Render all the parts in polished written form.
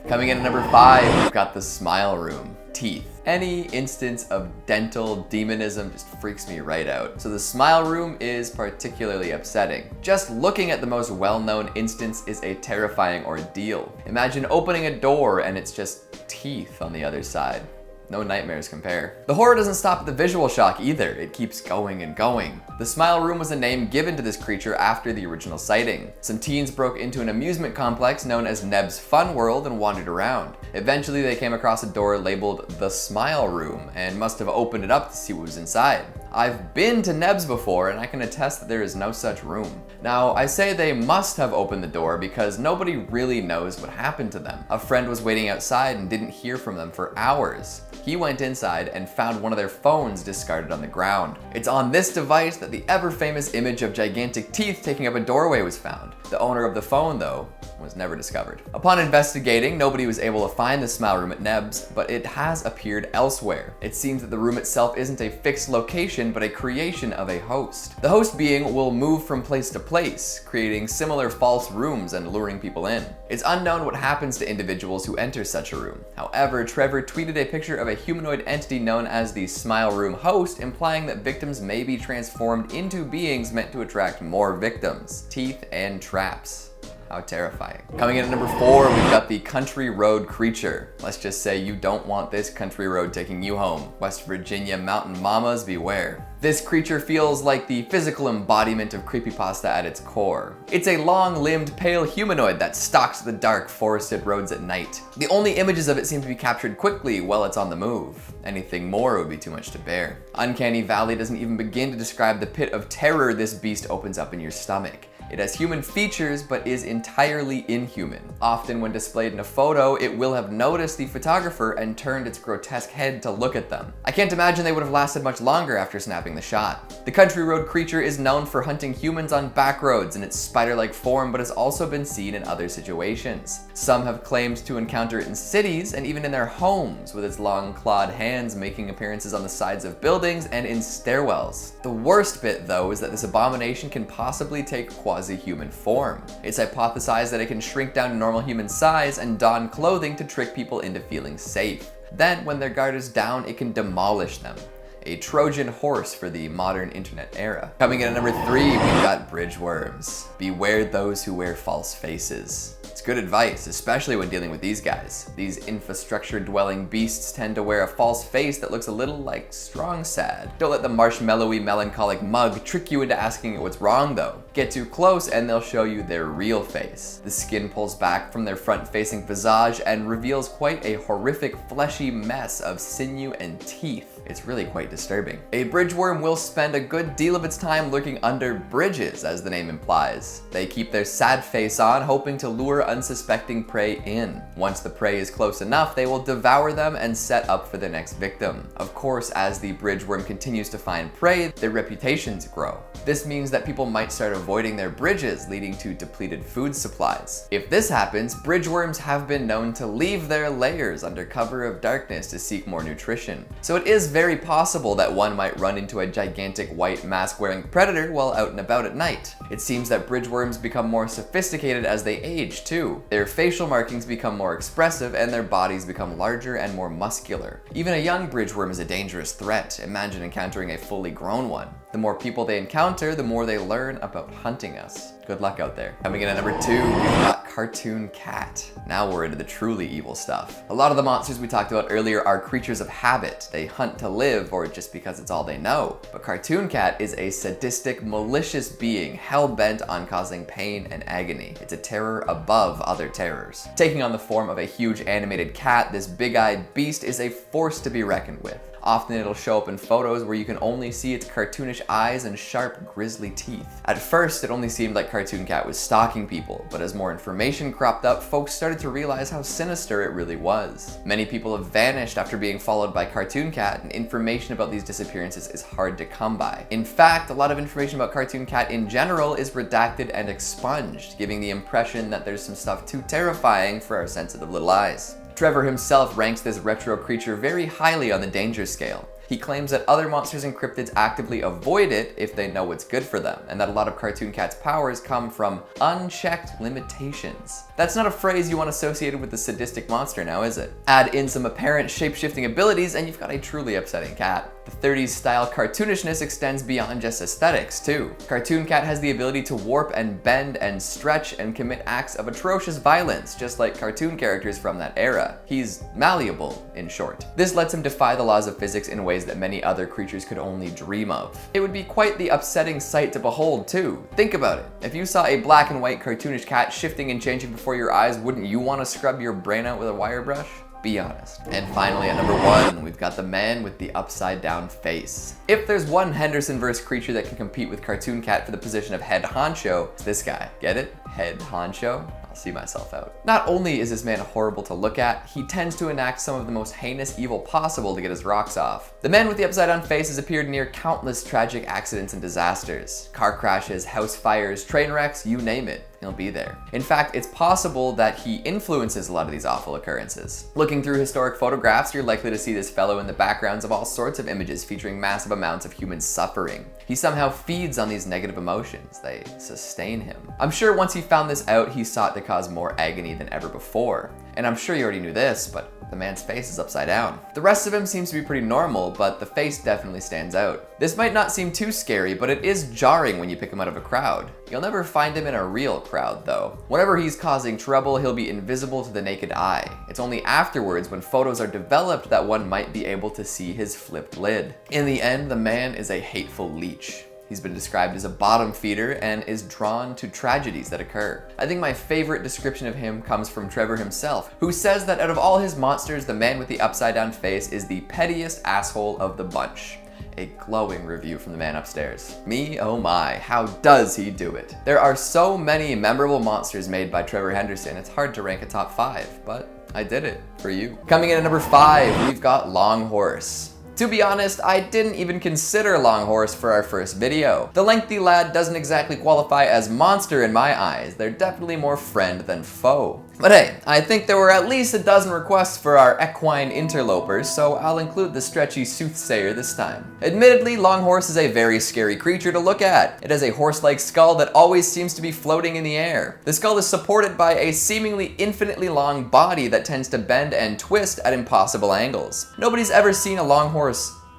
Coming in at number 5, we've got the Smile Room. Teeth. Any instance of dental demonism just freaks me right out. So the Smile Room is particularly upsetting. Just looking at the most well-known instance is a terrifying ordeal. Imagine opening a door and it's just teeth on the other side. No nightmares compare. The horror doesn't stop at the visual shock either, it keeps going and going. The Smile Room was a name given to this creature after the original sighting. Some teens broke into an amusement complex known as Neb's Fun World and wandered around. Eventually they came across a door labeled the Smile Room and must have opened it up to see what was inside. I've been to Neb's before and I can attest that there is no such room. Now, I say they must have opened the door because nobody really knows what happened to them. A friend was waiting outside and didn't hear from them for hours. He went inside and found one of their phones discarded on the ground. It's on this device that the ever-famous image of gigantic teeth taking up a doorway was found. The owner of the phone, though, was never discovered. Upon investigating, nobody was able to find the Smile Room at Neb's, but it has appeared elsewhere. It seems that the room itself isn't a fixed location, but a creation of a host. The host being will move from place to place, creating similar false rooms and luring people in. It's unknown what happens to individuals who enter such a room. However, Trevor tweeted a picture of a humanoid entity known as the Smile Room host, implying that victims may be transformed into beings meant to attract more victims. Teeth and traps. How terrifying. Coming in at number 4, we've got the Country Road Creature. Let's just say you don't want this country road taking you home. West Virginia mountain mamas, beware. This creature feels like the physical embodiment of creepypasta at its core. It's a long-limbed, pale humanoid that stalks the dark, forested roads at night. The only images of it seem to be captured quickly while it's on the move. Anything more would be too much to bear. Uncanny Valley doesn't even begin to describe the pit of terror this beast opens up in your stomach. It has human features, but is entirely inhuman. Often when displayed in a photo, it will have noticed the photographer and turned its grotesque head to look at them. I can't imagine they would have lasted much longer after snapping the shot. The Country Road Creature is known for hunting humans on back roads in its spider-like form, but has also been seen in other situations. Some have claimed to encounter it in cities and even in their homes, with its long clawed hands making appearances on the sides of buildings and in stairwells. The worst bit, though, is that this abomination can possibly take quasi-human form. It's hypothesized that it can shrink down to normal human size and don clothing to trick people into feeling safe. Then, when their guard is down, it can demolish them. A Trojan horse for the modern internet era. Coming in at number 3, we've got bridge worms. Beware those who wear false faces. It's good advice, especially when dealing with these guys. These infrastructure-dwelling beasts tend to wear a false face that looks a little like strong sad. Don't let the marshmallowy, melancholic mug trick you into asking it what's wrong though. Get too close and they'll show you their real face. The skin pulls back from their front-facing visage and reveals quite a horrific, fleshy mess of sinew and teeth. It's really quite disturbing. A bridge worm will spend a good deal of its time lurking under bridges, as the name implies. They keep their sad face on, hoping to lure unsuspecting prey in. Once the prey is close enough, they will devour them and set up for their next victim. Of course, as the bridge worm continues to find prey, their reputations grow. This means that people might start avoiding their bridges, leading to depleted food supplies. If this happens, bridge worms have been known to leave their lairs under cover of darkness to seek more nutrition. So it is very possible that one might run into a gigantic white mask-wearing predator while out and about at night. It seems that bridge worms become more sophisticated as they age too. Their facial markings become more expressive and their bodies become larger and more muscular. Even a young bridge worm is a dangerous threat. Imagine encountering a fully grown one. The more people they encounter, the more they learn about hunting us. Good luck out there. Coming in at number 2, we've got Cartoon Cat. Now we're into the truly evil stuff. A lot of the monsters we talked about earlier are creatures of habit. They hunt to live or just because it's all they know. But Cartoon Cat is a sadistic, malicious being hell-bent on causing pain and agony. It's a terror above other terrors. Taking on the form of a huge animated cat, this big-eyed beast is a force to be reckoned with. Often it'll show up in photos where you can only see its cartoonish eyes and sharp, grisly teeth. At first, it only seemed like Cartoon Cat was stalking people, but as more information cropped up, folks started to realize how sinister it really was. Many people have vanished after being followed by Cartoon Cat, and information about these disappearances is hard to come by. In fact, a lot of information about Cartoon Cat in general is redacted and expunged, giving the impression that there's some stuff too terrifying for our sensitive little eyes. Trevor himself ranks this retro creature very highly on the danger scale. He claims that other monsters and cryptids actively avoid it if they know what's good for them, and that a lot of Cartoon Cat's powers come from unchecked limitations. That's not a phrase you want associated with the sadistic monster now, is it? Add in some apparent shape-shifting abilities and you've got a truly upsetting cat. The 30s style cartoonishness extends beyond just aesthetics too. Cartoon Cat has the ability to warp and bend and stretch and commit acts of atrocious violence, just like cartoon characters from that era. He's malleable, in short. This lets him defy the laws of physics in ways that many other creatures could only dream of. It would be quite the upsetting sight to behold too. Think about it. If you saw a black and white cartoonish cat shifting and changing before your eyes, wouldn't you want to scrub your brain out with a wire brush? Be honest. And finally, at number 1, we've got the man with the upside down face. If there's one Henderson-verse creature that can compete with Cartoon Cat for the position of head honcho, it's this guy. Get it? Head honcho? I'll see myself out. Not only is this man horrible to look at, he tends to enact some of the most heinous evil possible to get his rocks off. The man with the upside down face has appeared near countless tragic accidents and disasters. Car crashes, house fires, train wrecks, you name it. He'll be there. In fact, it's possible that he influences a lot of these awful occurrences. Looking through historic photographs, you're likely to see this fellow in the backgrounds of all sorts of images featuring massive amounts of human suffering. He somehow feeds on these negative emotions. They sustain him. I'm sure once he found this out, he sought to cause more agony than ever before. And I'm sure you already knew this, but the man's face is upside down. The rest of him seems to be pretty normal, but the face definitely stands out. This might not seem too scary, but it is jarring when you pick him out of a crowd. You'll never find him in a real crowd though. Whenever he's causing trouble, he'll be invisible to the naked eye. It's only afterwards, when photos are developed, that one might be able to see his flipped lid. In the end, the man is a hateful leech. He's been described as a bottom feeder and is drawn to tragedies that occur. I think my favorite description of him comes from Trevor himself, who says that out of all his monsters, the man with the upside down face is the pettiest asshole of the bunch. A glowing review from the man upstairs. Me, oh my, how does he do it? There are so many memorable monsters made by Trevor Henderson, it's hard to rank a top 5, but I did it for you. Coming in at number 5, we've got Long Horse. To be honest, I didn't even consider Long Horse for our first video. The lengthy lad doesn't exactly qualify as monster in my eyes. They're definitely more friend than foe. But hey, I think there were at least a dozen requests for our equine interlopers, so I'll include the stretchy soothsayer this time. Admittedly, Long Horse is a very scary creature to look at. It has a horse-like skull that always seems to be floating in the air. The skull is supported by a seemingly infinitely long body that tends to bend and twist at impossible angles. Nobody's ever seen a Long Horse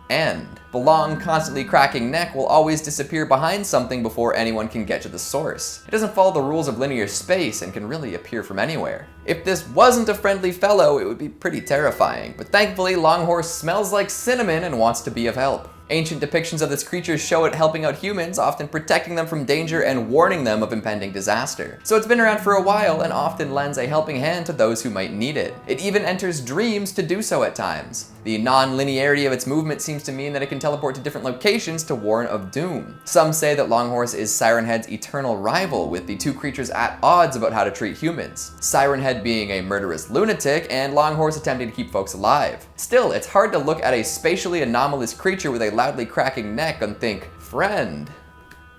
end. The long, constantly cracking neck will always disappear behind something before anyone can get to the source. It doesn't follow the rules of linear space and can really appear from anywhere. If this wasn't a friendly fellow, it would be pretty terrifying, but thankfully Long Horse smells like cinnamon and wants to be of help. Ancient depictions of this creature show it helping out humans, often protecting them from danger and warning them of impending disaster. So it's been around for a while and often lends a helping hand to those who might need it. It even enters dreams to do so at times. The non-linearity of its movement seems to mean that it can teleport to different locations to warn of doom. Some say that Long Horse is Siren Head's eternal rival, with the two creatures at odds about how to treat humans. Siren Head being a murderous lunatic, and Long Horse attempting to keep folks alive. Still, it's hard to look at a spatially anomalous creature with a loudly cracking neck and think, friend.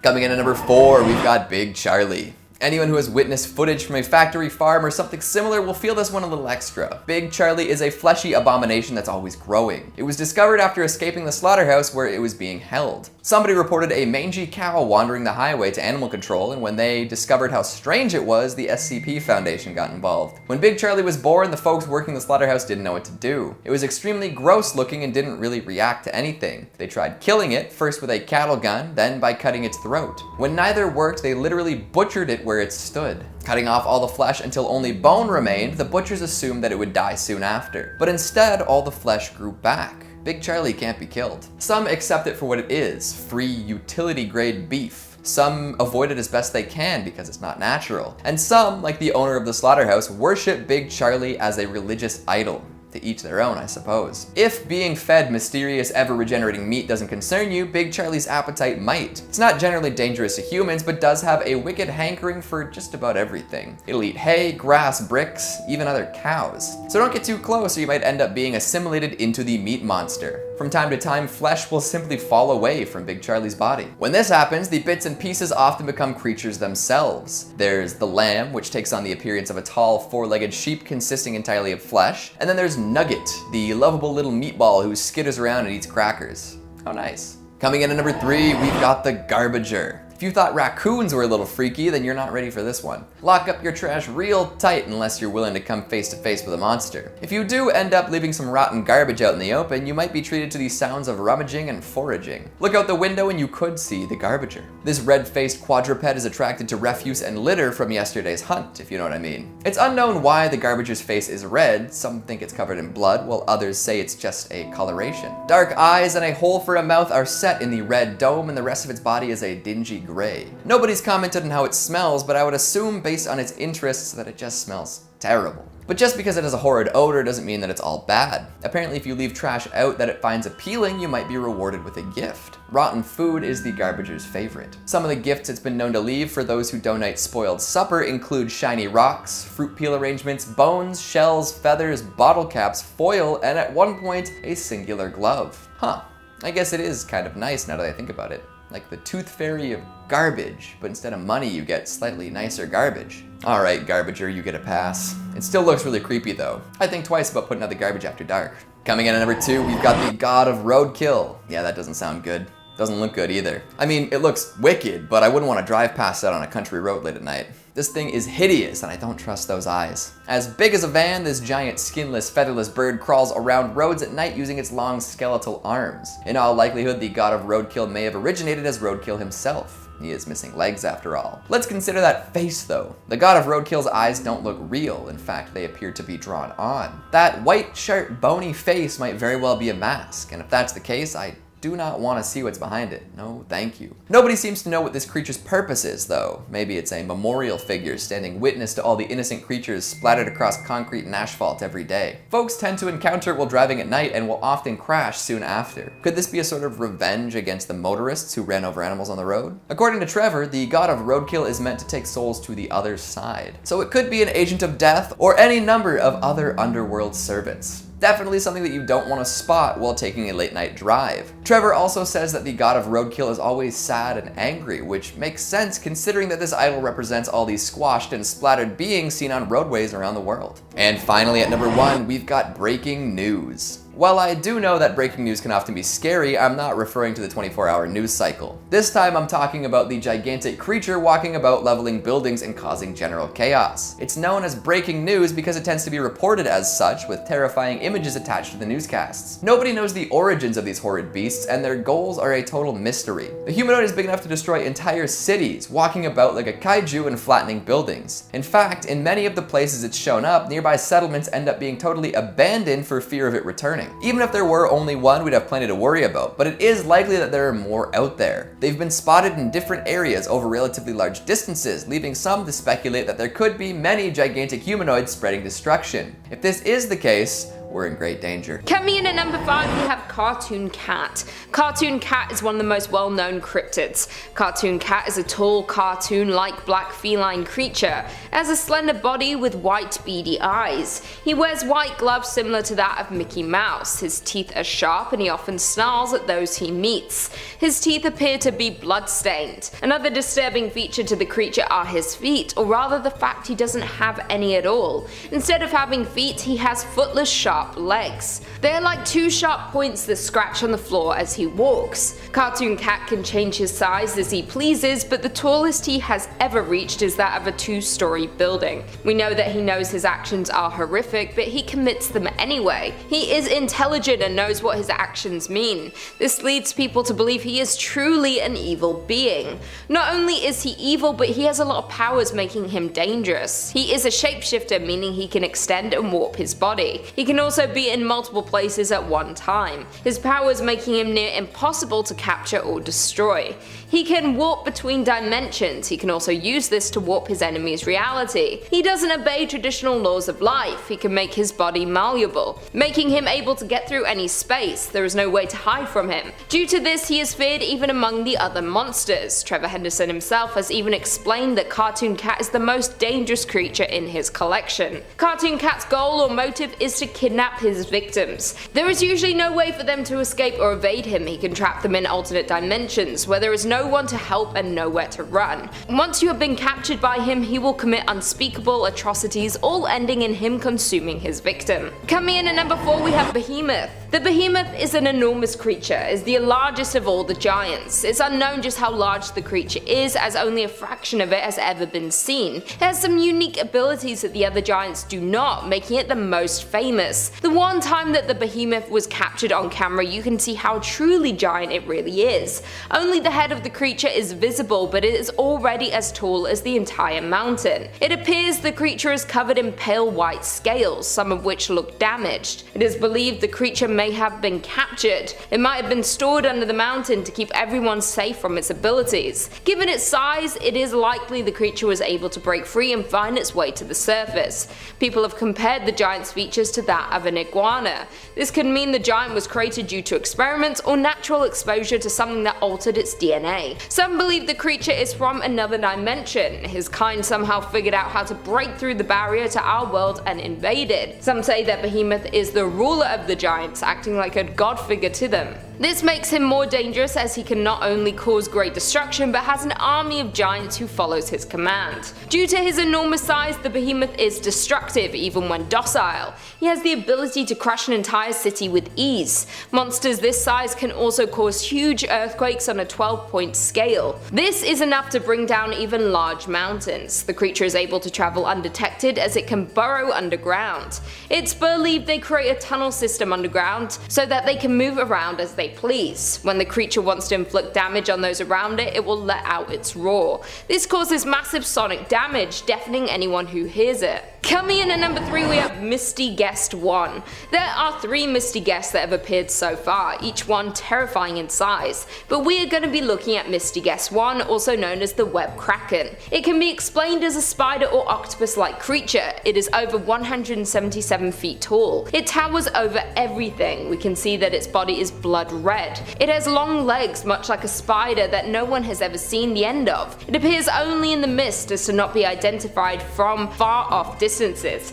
Coming in at number 4, we've got Big Charlie. Anyone who has witnessed footage from a factory farm or something similar will feel this one a little extra. Big Charlie is a fleshy abomination that's always growing. It was discovered after escaping the slaughterhouse where it was being held. Somebody reported a mangy cow wandering the highway to animal control, and when they discovered how strange it was, the SCP Foundation got involved. When Big Charlie was born, the folks working the slaughterhouse didn't know what to do. It was extremely gross looking and didn't really react to anything. They tried killing it, first with a cattle gun, then by cutting its throat. When neither worked, they literally butchered it where it stood. Cutting off all the flesh until only bone remained, the butchers assumed that it would die soon after. But instead, all the flesh grew back. Big Charlie can't be killed. Some accept it for what it is, free utility-grade beef. Some avoid it as best they can because it's not natural. And some, like the owner of the slaughterhouse, worship Big Charlie as a religious idol. To each their own, I suppose. If being fed mysterious, ever-regenerating meat doesn't concern you, Big Charlie's appetite might. It's not generally dangerous to humans, but does have a wicked hankering for just about everything. It'll eat hay, grass, bricks, even other cows. So don't get too close or you might end up being assimilated into the meat monster. From time to time, flesh will simply fall away from Big Charlie's body. When this happens, the bits and pieces often become creatures themselves. There's the lamb, which takes on the appearance of a tall, four-legged sheep consisting entirely of flesh. And then there's Nugget, the lovable little meatball who skitters around and eats crackers. How nice. Coming in at number 3, we've got the Garbager. If you thought raccoons were a little freaky, then you're not ready for this one. Lock up your trash real tight unless you're willing to come face to face with a monster. If you do end up leaving some rotten garbage out in the open, you might be treated to the sounds of rummaging and foraging. Look out the window and you could see the Garbager. This red-faced quadruped is attracted to refuse and litter from yesterday's hunt, if you know what I mean. It's unknown why the Garbager's face is red. Some think it's covered in blood, while others say it's just a coloration. Dark eyes and a hole for a mouth are set in the red dome, and the rest of its body is a dingy gray. Nobody's commented on how it smells, but I would assume based on its interests that it just smells terrible. But just because it has a horrid odor doesn't mean that it's all bad. Apparently if you leave trash out that it finds appealing, you might be rewarded with a gift. Rotten food is the Garbager's favorite. Some of the gifts it's been known to leave for those who donate spoiled supper include shiny rocks, fruit peel arrangements, bones, shells, feathers, bottle caps, foil, and at one point, a singular glove. Huh, I guess it is kind of nice now that I think about it. Like the tooth fairy of garbage, but instead of money you get slightly nicer garbage. Alright, Garbager, you get a pass. It still looks really creepy though. I think twice about putting out the garbage after dark. Coming in at number 2, we've got the God of Roadkill. Yeah, that doesn't sound good. Doesn't look good either. I mean, it looks wicked, but I wouldn't want to drive past that on a country road late at night. This thing is hideous, and I don't trust those eyes. As big as a van, this giant skinless, featherless bird crawls around roads at night using its long skeletal arms. In all likelihood, the God of Roadkill may have originated as Roadkill himself. He is missing legs after all. Let's consider that face though. The God of Roadkill's eyes don't look real. In fact, they appear to be drawn on. That white, sharp, bony face might very well be a mask, and if that's the case, I do not want to see what's behind it. No, thank you. Nobody seems to know what this creature's purpose is, though. Maybe it's a memorial figure standing witness to all the innocent creatures splattered across concrete and asphalt every day. Folks tend to encounter it while driving at night and will often crash soon after. Could this be a sort of revenge against the motorists who ran over animals on the road? According to Trevor, the God of Roadkill is meant to take souls to the other side. So it could be an agent of death or any number of other underworld servants. Definitely something that you don't want to spot while taking a late night drive. Trevor also says that the God of Roadkill is always sad and angry, which makes sense considering that this idol represents all these squashed and splattered beings seen on roadways around the world. And finally at number 1, we've got breaking news. While I do know that breaking news can often be scary, I'm not referring to the 24-hour news cycle. This time I'm talking about the gigantic creature walking about leveling buildings and causing general chaos. It's known as breaking news because it tends to be reported as such, with terrifying images attached to the newscasts. Nobody knows the origins of these horrid beasts, and their goals are a total mystery. The humanoid is big enough to destroy entire cities, walking about like a kaiju and flattening buildings. In fact, in many of the places it's shown up, nearby settlements end up being totally abandoned for fear of it returning. Even if there were only one, we'd have plenty to worry about, but it is likely that there are more out there. They've been spotted in different areas over relatively large distances, leaving some to speculate that there could be many gigantic humanoids spreading destruction. If this is the case, we're in great danger. Coming in at number 5, we have Cartoon Cat. Cartoon Cat is one of the most well-known cryptids. Cartoon Cat is a tall, cartoon-like black feline creature. It has a slender body with white, beady eyes. He wears white gloves similar to that of Mickey Mouse. His teeth are sharp and he often snarls at those he meets. His teeth appear to be blood-stained. Another disturbing feature to the creature are his feet, or rather the fact he doesn't have any at all. Instead of having feet, he has footless, sharp legs. They are like two sharp points that scratch on the floor as he walks. Cartoon Cat can change his size as he pleases, but the tallest he has ever reached is that of a 2-story building. We know that he knows his actions are horrific, but he commits them anyway. He is intelligent and knows what his actions mean. This leads people to believe he is truly an evil being. Not only is he evil, but he has a lot of powers making him dangerous. He is a shapeshifter, meaning he can extend and warp his body. He can also be in multiple places at one time. His powers making him near impossible to capture or destroy. He can warp between dimensions. He can also use this to warp his enemy's reality. He doesn't obey traditional laws of life. He can make his body malleable, making him able to get through any space. There is no way to hide from him. Due to this, he is feared even among the other monsters. Trevor Henderson himself has even explained that Cartoon Cat is the most dangerous creature in his collection. Cartoon Cat's goal or motive is to kidnap kidnap his victims. There is usually no way for them to escape or evade him. He can trap them in alternate dimensions, where there is no one to help and nowhere to run. Once you have been captured by him, he will commit unspeakable atrocities, all ending in him consuming his victim. Coming in at number 4 we have Behemoth. The Behemoth is an enormous creature, is the largest of all the giants. It's unknown just how large the creature is, as only a fraction of it has ever been seen. It has some unique abilities that the other giants do not, making it the most famous. The one time that the Behemoth was captured on camera, you can see how truly giant it really is. Only the head of the creature is visible, but it is already as tall as the entire mountain. It appears the creature is covered in pale white scales, some of which look damaged. It is believed the creature may have been captured. It might have been stored under the mountain to keep everyone safe from its abilities. Given its size, it is likely the creature was able to break free and find its way to the surface. People have compared the giant's features to that of an iguana. This could mean the giant was created due to experiments or natural exposure to something that altered its DNA. Some believe the creature is from another dimension. His kind somehow figured out how to break through the barrier to our world and invaded. Some say that Behemoth is the ruler of the giants, acting like a god figure to them. This makes him more dangerous, as he can not only cause great destruction but has an army of giants who follows his command. Due to his enormous size, the Behemoth is destructive even when docile. He has the ability to crush an entire city with ease. Monsters this size can also cause huge earthquakes on a 12-point scale. This is enough to bring down even large mountains. The creature is able to travel undetected, as it can burrow underground. It's believed they create a tunnel system underground so that they can move around as they please. When the creature wants to inflict damage on those around it, it will let out its roar. This causes massive sonic damage, deafening anyone who hears it. Coming in at number 3 we have Misty Guest 1. There are 3 Misty Guests that have appeared so far, each one terrifying in size, but we are going to be looking at Misty Guest 1, also known as the Web Kraken. It can be explained as a spider or octopus-like creature. It is over 177 feet tall. It towers over everything. We can see that its body is blood red. It has long legs, much like a spider, that no one has ever seen the end of. It appears only in the mist, as to not be identified from far off distances.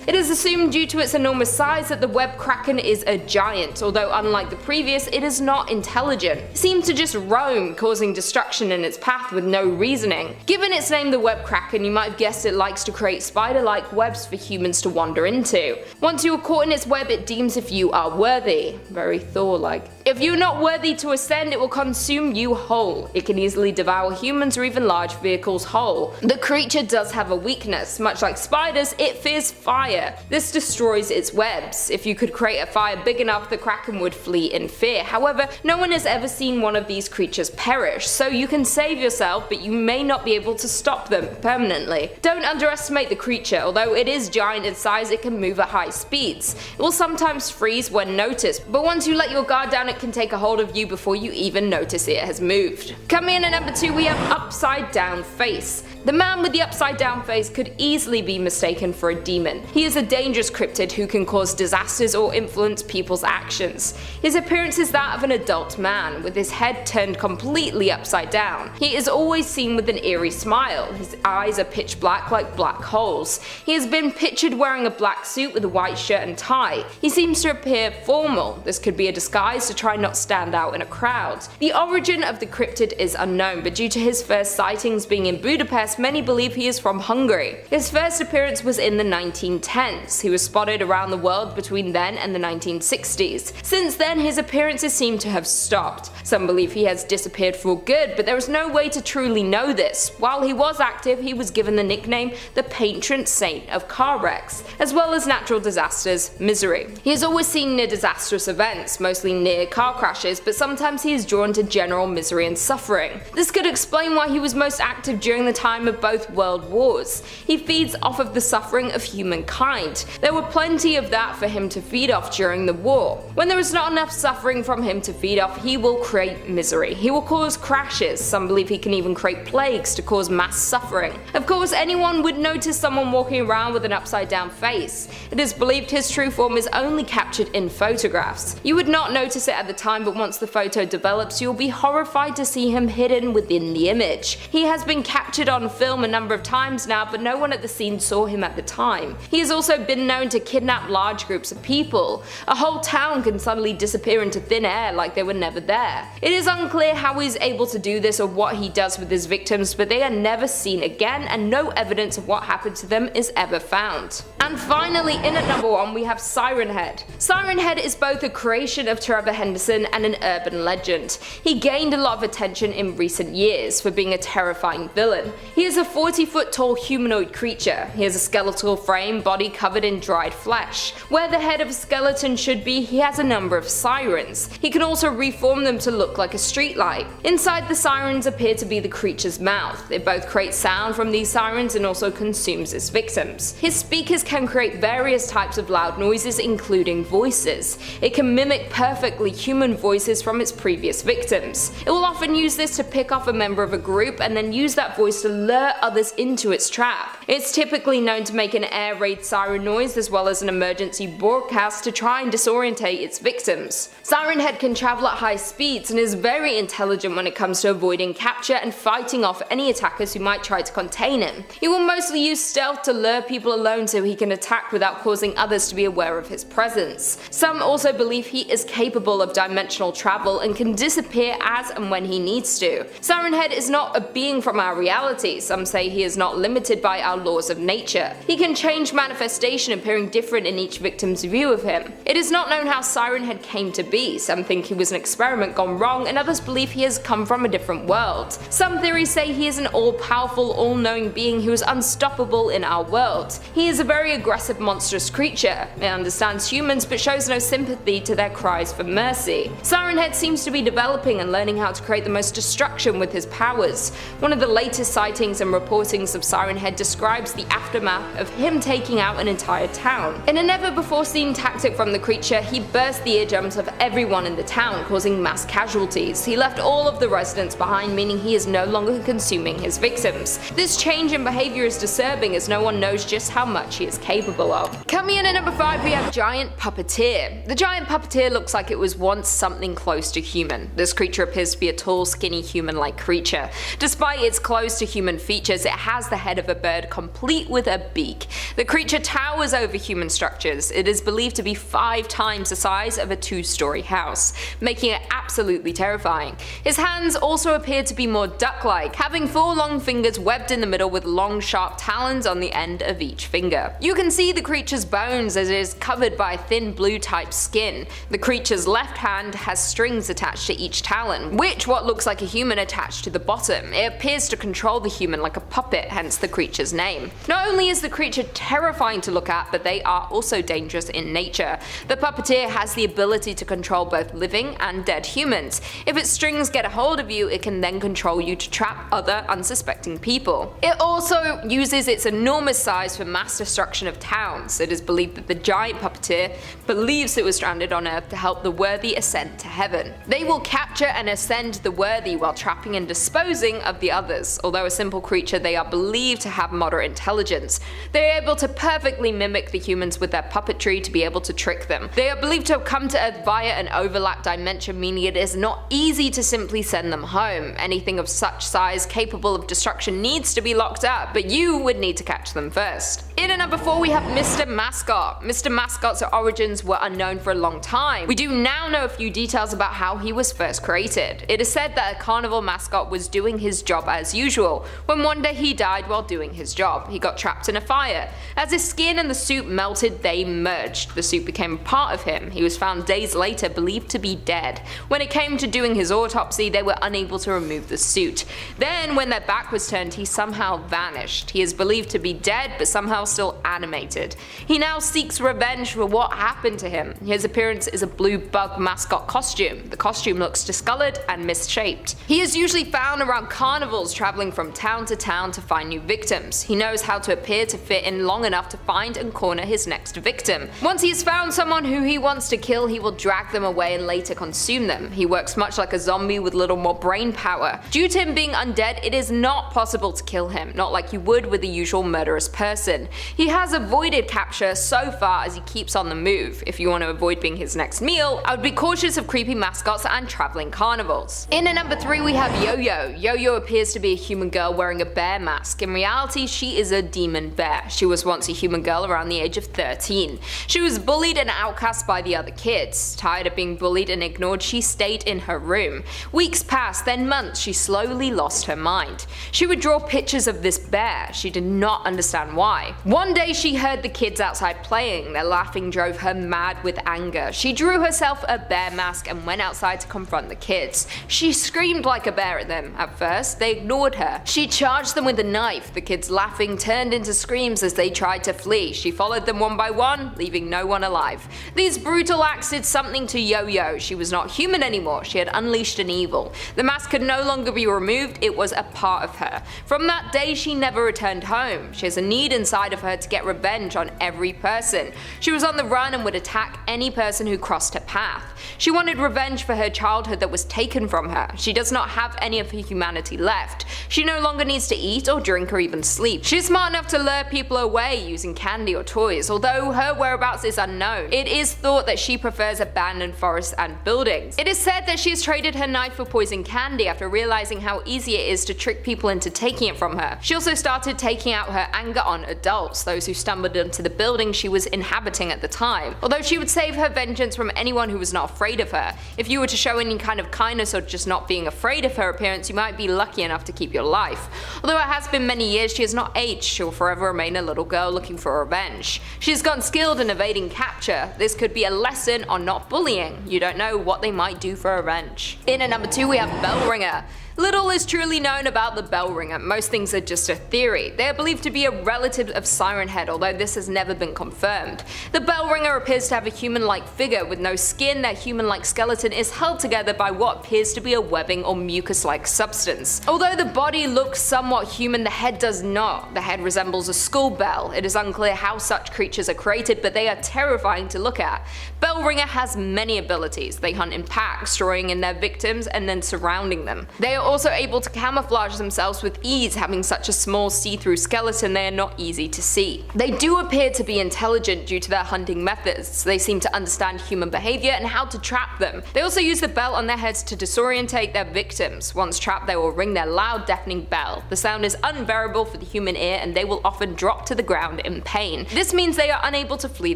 It is assumed due to its enormous size that the Web Kraken is a giant, although unlike the previous, it is not intelligent. It seems to just roam, causing destruction in its path with no reasoning. Given its name, the Web Kraken, you might have guessed it likes to create spider-like webs for humans to wander into. Once you are caught in its web, it deems if you are worthy. Very Thor-like. If you're not worthy to ascend, it will consume you whole. It can easily devour humans or even large vehicles whole. The creature does have a weakness. Much like spiders, it fears fire. This destroys its webs. If you could create a fire big enough, the Kraken would flee in fear. However, no one has ever seen one of these creatures perish, so you can save yourself, but you may not be able to stop them permanently. Don't underestimate the creature. Although it is giant in size, it can move at high speeds. It will sometimes freeze when noticed, but once you let your guard down, it can take a hold of you before you even notice it has moved. Coming in at number 2 we have Upside Down Face. The man with the upside down face could easily be mistaken for a demon. He is a dangerous cryptid who can cause disasters or influence people's actions. His appearance is that of an adult man, with his head turned completely upside down. He is always seen with an eerie smile. His eyes are pitch black like black holes. He has been pictured wearing a black suit with a white shirt and tie. He seems to appear formal. This could be a disguise to try not stand out in a crowd. The origin of the cryptid is unknown, but due to his first sightings being in Budapest, many believe he is from Hungary. His first appearance was in the 1910s. He was spotted around the world between then and the 1960s. Since then, his appearances seem to have stopped. Some believe he has disappeared for good, but there is no way to truly know this. While he was active, he was given the nickname the patron saint of car wrecks, as well as natural disasters, misery. He is always seen near disastrous events, mostly near car crashes, but sometimes he is drawn to general misery and suffering. This could explain why he was most active during the time of both world wars. He feeds off of the suffering of humankind. There were plenty of that for him to feed off during the war. When there is not enough suffering from him to feed off, he will create misery. He will cause crashes. Some believe he can even create plagues to cause mass suffering. Of course, anyone would notice someone walking around with an upside down face. It is believed his true form is only captured in photographs. You would not notice it at the time, but once the photo develops, you'll be horrified to see him hidden within the image. He has been captured on film a number of times now, but no one at the scene saw him at the time. He has also been known to kidnap large groups of people. A whole town can suddenly disappear into thin air like they were never there. It is unclear how he's able to do this or what he does with his victims, but they are never seen again and no evidence of what happened to them is ever found. And finally, in at number 1 we have Siren Head. Siren Head is both a creation of Trevor Henderson and an urban legend. He gained a lot of attention in recent years for being a terrifying villain. He is a 40-foot tall humanoid creature. He has a skeletal frame, body covered in dried flesh. Where the head of a skeleton should be, he has a number of sirens. He can also reform them to look like a streetlight. Inside, the sirens appear to be the creature's mouth. It both creates sound from these sirens and also consumes its victims. His speakers can create various types of loud noises, including voices. It can mimic perfectly human voices from its previous victims. It will often use this to pick off a member of a group and then use that voice to lure others into its trap. It's typically known to make an air raid siren noise as well as an emergency broadcast to try and disorientate its victims. Siren Head can travel at high speeds and is very intelligent when it comes to avoiding capture and fighting off any attackers who might try to contain him. He will mostly use stealth to lure people alone so he can attack without causing others to be aware of his presence. Some also believe he is capable of dimensional travel and can disappear as and when he needs to. Siren Head is not a being from our reality. Some say he is not limited by our laws of nature. He can change manifestation, appearing different in each victim's view of him. It is not known how Siren Head came to be. Some think he was an experiment gone wrong, and others believe he has come from a different world. Some theories say he is an all-powerful, all-knowing being who is unstoppable in our world. He is a very aggressive, monstrous creature. It understands humans but shows no sympathy to their cries for mercy. Siren Head seems to be developing and learning how to create the most destruction with his powers. One of the latest sightings and reportings of Siren Head describes the aftermath of him taking out an entire town. In a never-before-seen tactic from the creature, he burst the eardrums of everyone in the town, causing mass casualties. He left all of the residents behind, meaning he is no longer consuming his victims. This change in behavior is disturbing as no one knows just how much he is capable of. Coming in at number 5 we have Giant Puppeteer. The Giant Puppeteer looks like it was once something close to human. This creature appears to be a tall, skinny, human-like creature. Despite its close to human features, it has the head of a bird complete with a beak. The creature towers over human structures. It is believed to be 5 times the size of a 2-story house, making it absolutely terrifying. His hands also appear to be more duck-like, having 4 long fingers webbed in the middle with long sharp talons on the end of each finger. You can see the creature's bones as it is covered by thin blue type skin. The creature's left hand has strings attached to each talon, which what looks like a human attached to the bottom. It appears to control the human like a puppet, hence the creature's name. Not only is the creature terrifying to look at, but they are also dangerous in nature. The puppeteer has the ability to control both living and dead humans. If its strings get a hold of you, it can then control you to trap other unsuspecting people. It also uses its enormous size for mass destruction of towns. It is believed that the giant puppeteer believes it was stranded on Earth to help the worthy ascend to heaven. They will capture and ascend the worthy while trapping and disposing of the others. Although a simple creature, they are believed to have moderate intelligence. They are able to perfectly mimic the humans with their puppetry to be able to trick them. They are believed to have come to Earth via an overlap dimension, meaning it is not easy to simply send them home. Anything of such size capable of destruction needs to be locked up, but you would need to catch them first. In at number 4 we have Mr. Mascot. Mr. Mascot's origins were unknown for a long time. We do now know a few details about how he was first created. It is said that a carnival mascot was doing his job as usual, when one day he died while doing his job. He got trapped in a fire. As his skin and the suit melted, they merged. The suit became a part of him. He was found days later, believed to be dead. When it came to doing his autopsy, they were unable to remove the suit. Then, when their back was turned, he somehow vanished. He is believed to be dead, but somehow still animated. He now seeks revenge for what happened to him. His appearance is a blue bug mascot costume. The costume looks discolored and misshaped. He is usually found around carnivals, traveling from town to find new victims. He knows how to appear to fit in long enough to find and corner his next victim. Once he has found someone who he wants to kill, he will drag them away and later consume them. He works much like a zombie with little more brain power. Due to him being undead, it is not possible to kill him, not like you would with a usual murderous person. He has avoided capture so far as he keeps on the move. If you want to avoid being his next meal, I would be cautious of creepy mascots and traveling carnivals. In at number 3 we have Yo-Yo. Yo-Yo appears to be a human girl wearing wearing a bear mask. In reality, she is a demon bear. She was once a human girl around the age of 13. She was bullied and outcast by the other kids. Tired of being bullied and ignored, she stayed in her room. Weeks passed, then months. She slowly lost her mind. She would draw pictures of this bear. She did not understand why. One day she heard the kids outside playing. Their laughing drove her mad with anger. She drew herself a bear mask and went outside to confront the kids. She screamed like a bear at them. At first, they ignored her. She charged them with a knife. The kids laughing turned into screams as they tried to flee. She followed them one by one, leaving no one alive. These brutal acts did something to Yo-Yo. She was not human anymore. She had unleashed an evil. The mask could no longer be removed. It was a part of her. From that day, she never returned home. She has a need inside of her to get revenge on every person. She was on the run and would attack any person who crossed her path. She wanted revenge for her childhood that was taken from her. She does not have any of her humanity left. She no longer needs to eat or drink or even sleep. She is smart enough to lure people away using candy or toys. Although her whereabouts is unknown, it is thought that she prefers abandoned forests and buildings. It is said that she has traded her knife for poison candy after realizing how easy it is to trick people into taking it from her. She also started taking out her anger on adults, those who stumbled into the building she was inhabiting at the time. Although she would save her vengeance from anyone who was not afraid of her. If you were to show any kind of kindness or just not being afraid of her appearance, you might be lucky enough to keep your life. Although it has been many years, she has not aged. She will forever remain a little girl looking for revenge. She has gotten skilled in evading capture. This could be a lesson on not bullying. You don't know what they might do for revenge. In at number 2 we have Bellringer. Little is truly known about the Bellringer. Most things are just a theory. They are believed to be a relative of Siren Head, although this has never been confirmed. The Bellringer appears to have a human-like figure with no skin. Their human-like skeleton is held together by what appears to be a webbing or mucus-like substance. Although the body looks somewhat human, the head does not. The head resembles a skull bell. It is unclear how such creatures are created, but they are terrifying to look at. Bellringer has many abilities. They hunt in packs, drawing in their victims and then surrounding them. They are also able to camouflage themselves with ease. Having such a small see-through skeleton, they are not easy to see. They do appear to be intelligent due to their hunting methods. They seem to understand human behavior and how to trap them. They also use the bell on their heads to disorientate their victims. Once trapped, they will ring their loud, deafening bell. The sound is unbearable for the human ear and they will often drop to the ground in pain. This means they are unable to flee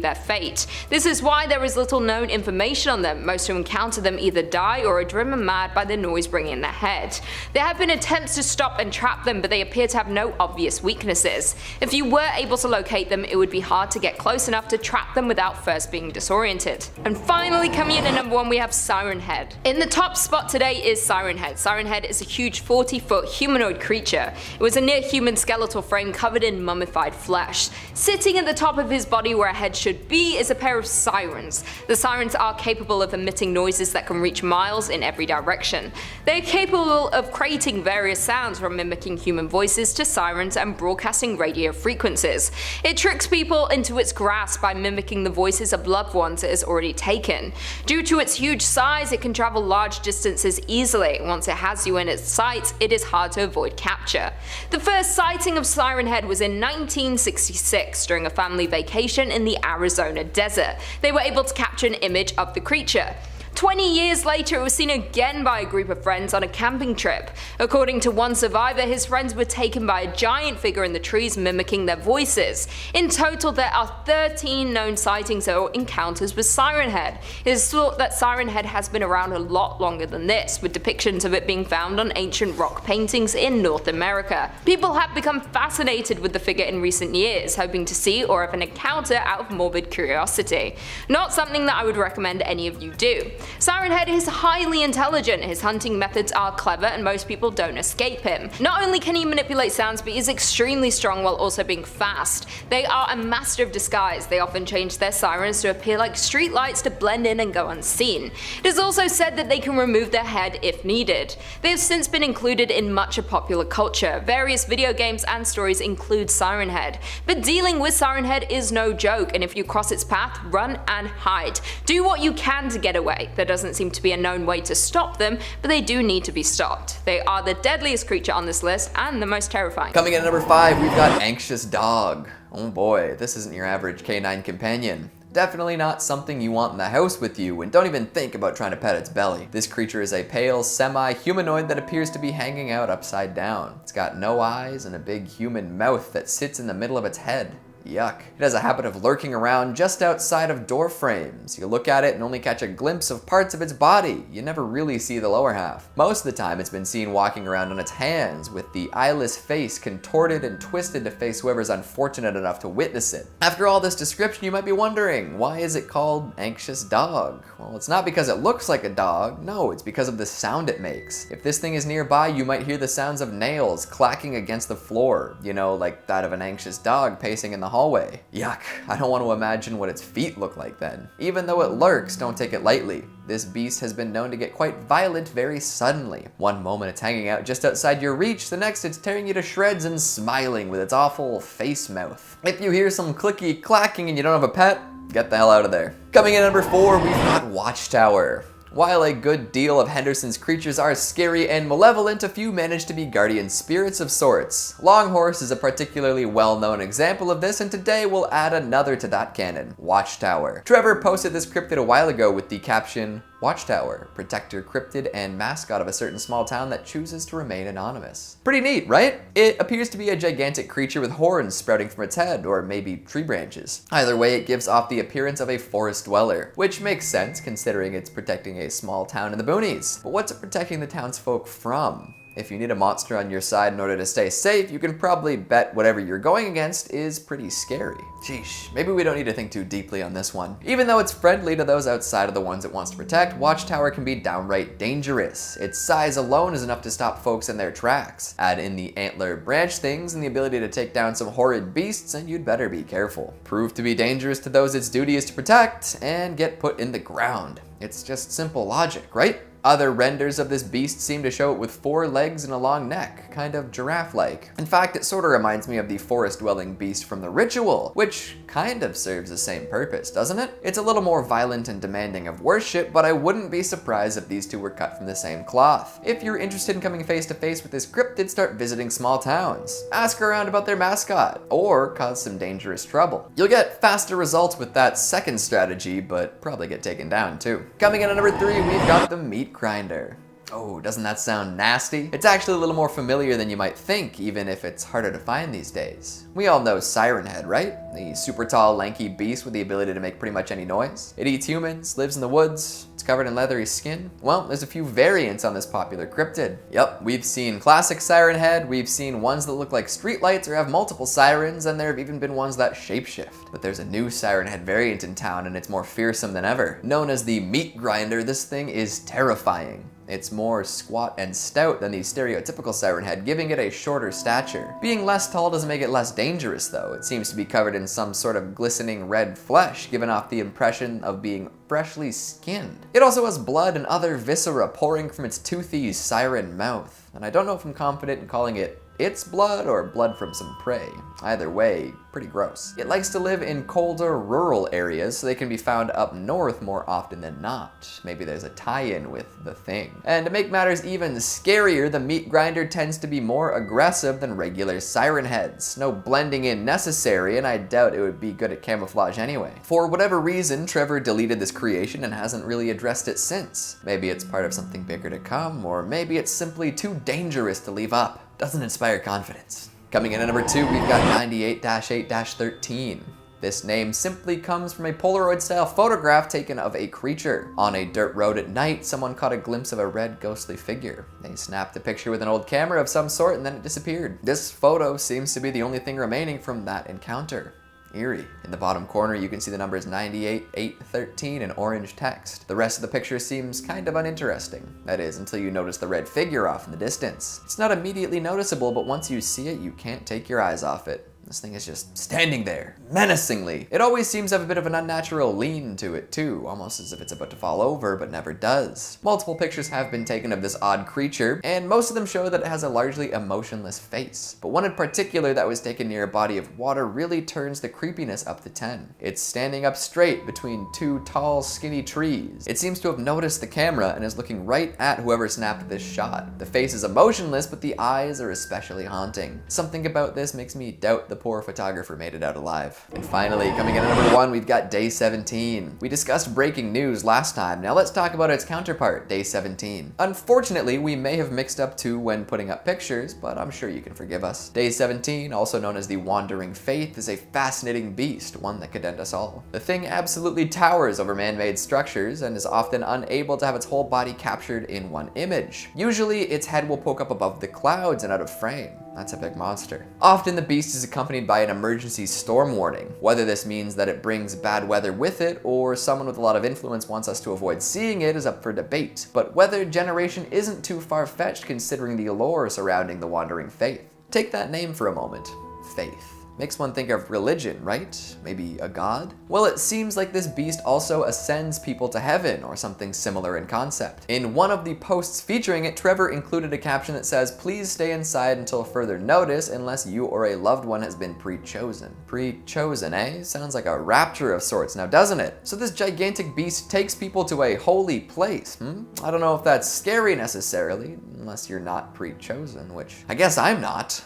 their fate. This is why there is little known information on them. Most who encounter them either die or are driven mad by the noise bringing in their head. There have been attempts to stop and trap them, but they appear to have no obvious weaknesses. If you were able to locate them, it would be hard to get close enough to trap them without first being disoriented. And finally, coming in at number 1, we have Siren Head. In the top spot today is Siren Head. Siren Head is a huge 40-foot humanoid creature. It was a near-human skeletal frame covered in mummified flesh. Sitting at the top of his body where a head should be is a pair of sirens. The sirens are capable of emitting noises that can reach miles in every direction. They are capable of creating various sounds, from mimicking human voices to sirens and broadcasting radio frequencies. It tricks people into its grasp by mimicking the voices of loved ones it has already taken. Due to its huge size, it can travel large distances easily. Once it has you in its sights, it is hard to avoid capture. The first sighting of Siren Head was in 1966 during a family vacation in the Arizona desert. They were able to capture an image of the creature. 20 years later, it was seen again by a group of friends on a camping trip. According to one survivor, his friends were taken by a giant figure in the trees mimicking their voices. In total, there are 13 known sightings or encounters with Siren Head. It is thought that Siren Head has been around a lot longer than this, with depictions of it being found on ancient rock paintings in North America. People have become fascinated with the figure in recent years, hoping to see or have an encounter out of morbid curiosity. Not something that I would recommend any of you do. Siren Head is highly intelligent. His hunting methods are clever and most people don't escape him. Not only can he manipulate sounds, but he is extremely strong while also being fast. They are a master of disguise. They often change their sirens to appear like street lights to blend in and go unseen. It is also said that they can remove their head if needed. They have since been included in much of popular culture. Various video games and stories include Siren Head. But dealing with Siren Head is no joke, and if you cross its path, run and hide. Do what you can to get away. There doesn't seem to be a known way to stop them, but they do need to be stopped. They are the deadliest creature on this list and the most terrifying. Coming in at number 5, we've got Anxious Dog. Oh boy, this isn't your average canine companion. Definitely not something you want in the house with you, and don't even think about trying to pet its belly. This creature is a pale, semi-humanoid that appears to be hanging out upside down. It's got no eyes and a big human mouth that sits in the middle of its head. Yuck. It has a habit of lurking around just outside of door frames. You look at it and only catch a glimpse of parts of its body. You never really see the lower half. Most of the time it's been seen walking around on its hands with the eyeless face contorted and twisted to face whoever's unfortunate enough to witness it. After all this description, you might be wondering, why is it called Anxious Dog? Well, it's not because it looks like a dog. No, it's because of the sound it makes. If this thing is nearby, you might hear the sounds of nails clacking against the floor. You know, like that of an anxious dog pacing in the hallway. Yuck, I don't want to imagine what its feet look like then. Even though it lurks, don't take it lightly. This beast has been known to get quite violent very suddenly. One moment it's hanging out just outside your reach, the next it's tearing you to shreds and smiling with its awful face mouth. If you hear some clicky clacking and you don't have a pet, get the hell out of there. Coming in at number 4, we've got Watchtower. While a good deal of Henderson's creatures are scary and malevolent, a few manage to be guardian spirits of sorts. Longhorse is a particularly well-known example of this, and today we'll add another to that canon, Watchtower. Trevor posted this cryptid a while ago with the caption, Watchtower, protector, cryptid, and mascot of a certain small town that chooses to remain anonymous. Pretty neat, right? It appears to be a gigantic creature with horns sprouting from its head, or maybe tree branches. Either way, it gives off the appearance of a forest dweller, which makes sense considering it's protecting a small town in the boonies. But what's it protecting the townsfolk from? If you need a monster on your side in order to stay safe, you can probably bet whatever you're going against is pretty scary. Sheesh, maybe we don't need to think too deeply on this one. Even though it's friendly to those outside of the ones it wants to protect, Watchtower can be downright dangerous. Its size alone is enough to stop folks in their tracks. Add in the antler branch things and the ability to take down some horrid beasts, and you'd better be careful. Prove to be dangerous to those its duty is to protect, and get put in the ground. It's just simple logic, right? Other renders of this beast seem to show it with 4 legs and a long neck, kind of giraffe-like. In fact, it sort of reminds me of the forest-dwelling beast from the Ritual, which kind of serves the same purpose, doesn't it? It's a little more violent and demanding of worship, but I wouldn't be surprised if these two were cut from the same cloth. If you're interested in coming face to face with this cryptid, start visiting small towns. Ask around about their mascot, or cause some dangerous trouble. You'll get faster results with that second strategy, but probably get taken down too. Coming in at number 3, we've got the meat grinder. Oh, doesn't that sound nasty? It's actually a little more familiar than you might think, even if it's harder to find these days. We all know Siren Head, right? The super tall, lanky beast with the ability to make pretty much any noise. It eats humans, lives in the woods, it's covered in leathery skin. Well, there's a few variants on this popular cryptid. Yep, we've seen classic Siren Head, we've seen ones that look like streetlights or have multiple sirens, and there have even been ones that shapeshift. But there's a new Siren Head variant in town, and it's more fearsome than ever. Known as the meat grinder, this thing is terrifying. It's more squat and stout than the stereotypical Siren Head, giving it a shorter stature. Being less tall doesn't make it less dangerous though. It seems to be covered in some sort of glistening red flesh, giving off the impression of being freshly skinned. It also has blood and other viscera pouring from its toothy siren mouth. And I don't know if I'm confident in calling it its blood or blood from some prey. Either way, pretty gross. It likes to live in colder rural areas, so they can be found up north more often than not. Maybe there's a tie-in with the thing. And to make matters even scarier, the meat grinder tends to be more aggressive than regular Siren Heads. No blending in necessary, and I doubt it would be good at camouflage anyway. For whatever reason, Trevor deleted this creation and hasn't really addressed it since. Maybe it's part of something bigger to come, or maybe it's simply too dangerous to leave up. Doesn't inspire confidence. Coming in at number 2, we've got 98-8-13. This name simply comes from a Polaroid-style photograph taken of a creature. On a dirt road at night, someone caught a glimpse of a red ghostly figure. They snapped a picture with an old camera of some sort and then it disappeared. This photo seems to be the only thing remaining from that encounter. Eerie. In the bottom corner, you can see the numbers 98-8-13 in orange text. The rest of the picture seems kind of uninteresting. That is, until you notice the red figure off in the distance. It's not immediately noticeable, but once you see it, you can't take your eyes off it. This thing is just standing there, menacingly. It always seems to have a bit of an unnatural lean to it too, almost as if it's about to fall over, but never does. Multiple pictures have been taken of this odd creature, and most of them show that it has a largely emotionless face. But one in particular that was taken near a body of water really turns the creepiness up to 10. It's standing up straight between 2 tall, skinny trees. It seems to have noticed the camera and is looking right at whoever snapped this shot. The face is emotionless, but the eyes are especially haunting. Something about this makes me doubt the poor photographer made it out alive. And finally, coming in at number 1, we've got Day 17. We discussed breaking news last time, now let's talk about its counterpart, Day 17. Unfortunately, we may have mixed up 2 when putting up pictures, but I'm sure you can forgive us. Day 17, also known as the Wandering Faith, is a fascinating beast, one that could end us all. The thing absolutely towers over man-made structures and is often unable to have its whole body captured in one image. Usually, its head will poke up above the clouds and out of frame. That's a big monster. Often the beast is accompanied by an emergency storm warning. Whether this means that it brings bad weather with it or someone with a lot of influence wants us to avoid seeing it is up for debate. But weather generation isn't too far-fetched considering the allure surrounding the Wandering Faith. Take that name for a moment. Faith. Makes one think of religion, right? Maybe a god? Well, it seems like this beast also ascends people to heaven, or something similar in concept. In one of the posts featuring it, Trevor included a caption that says, "Please stay inside until further notice unless you or a loved one has been pre-chosen." Pre-chosen, eh? Sounds like a rapture of sorts now, doesn't it? So this gigantic beast takes people to a holy place, I don't know if that's scary necessarily, unless you're not pre-chosen, which I guess I'm not.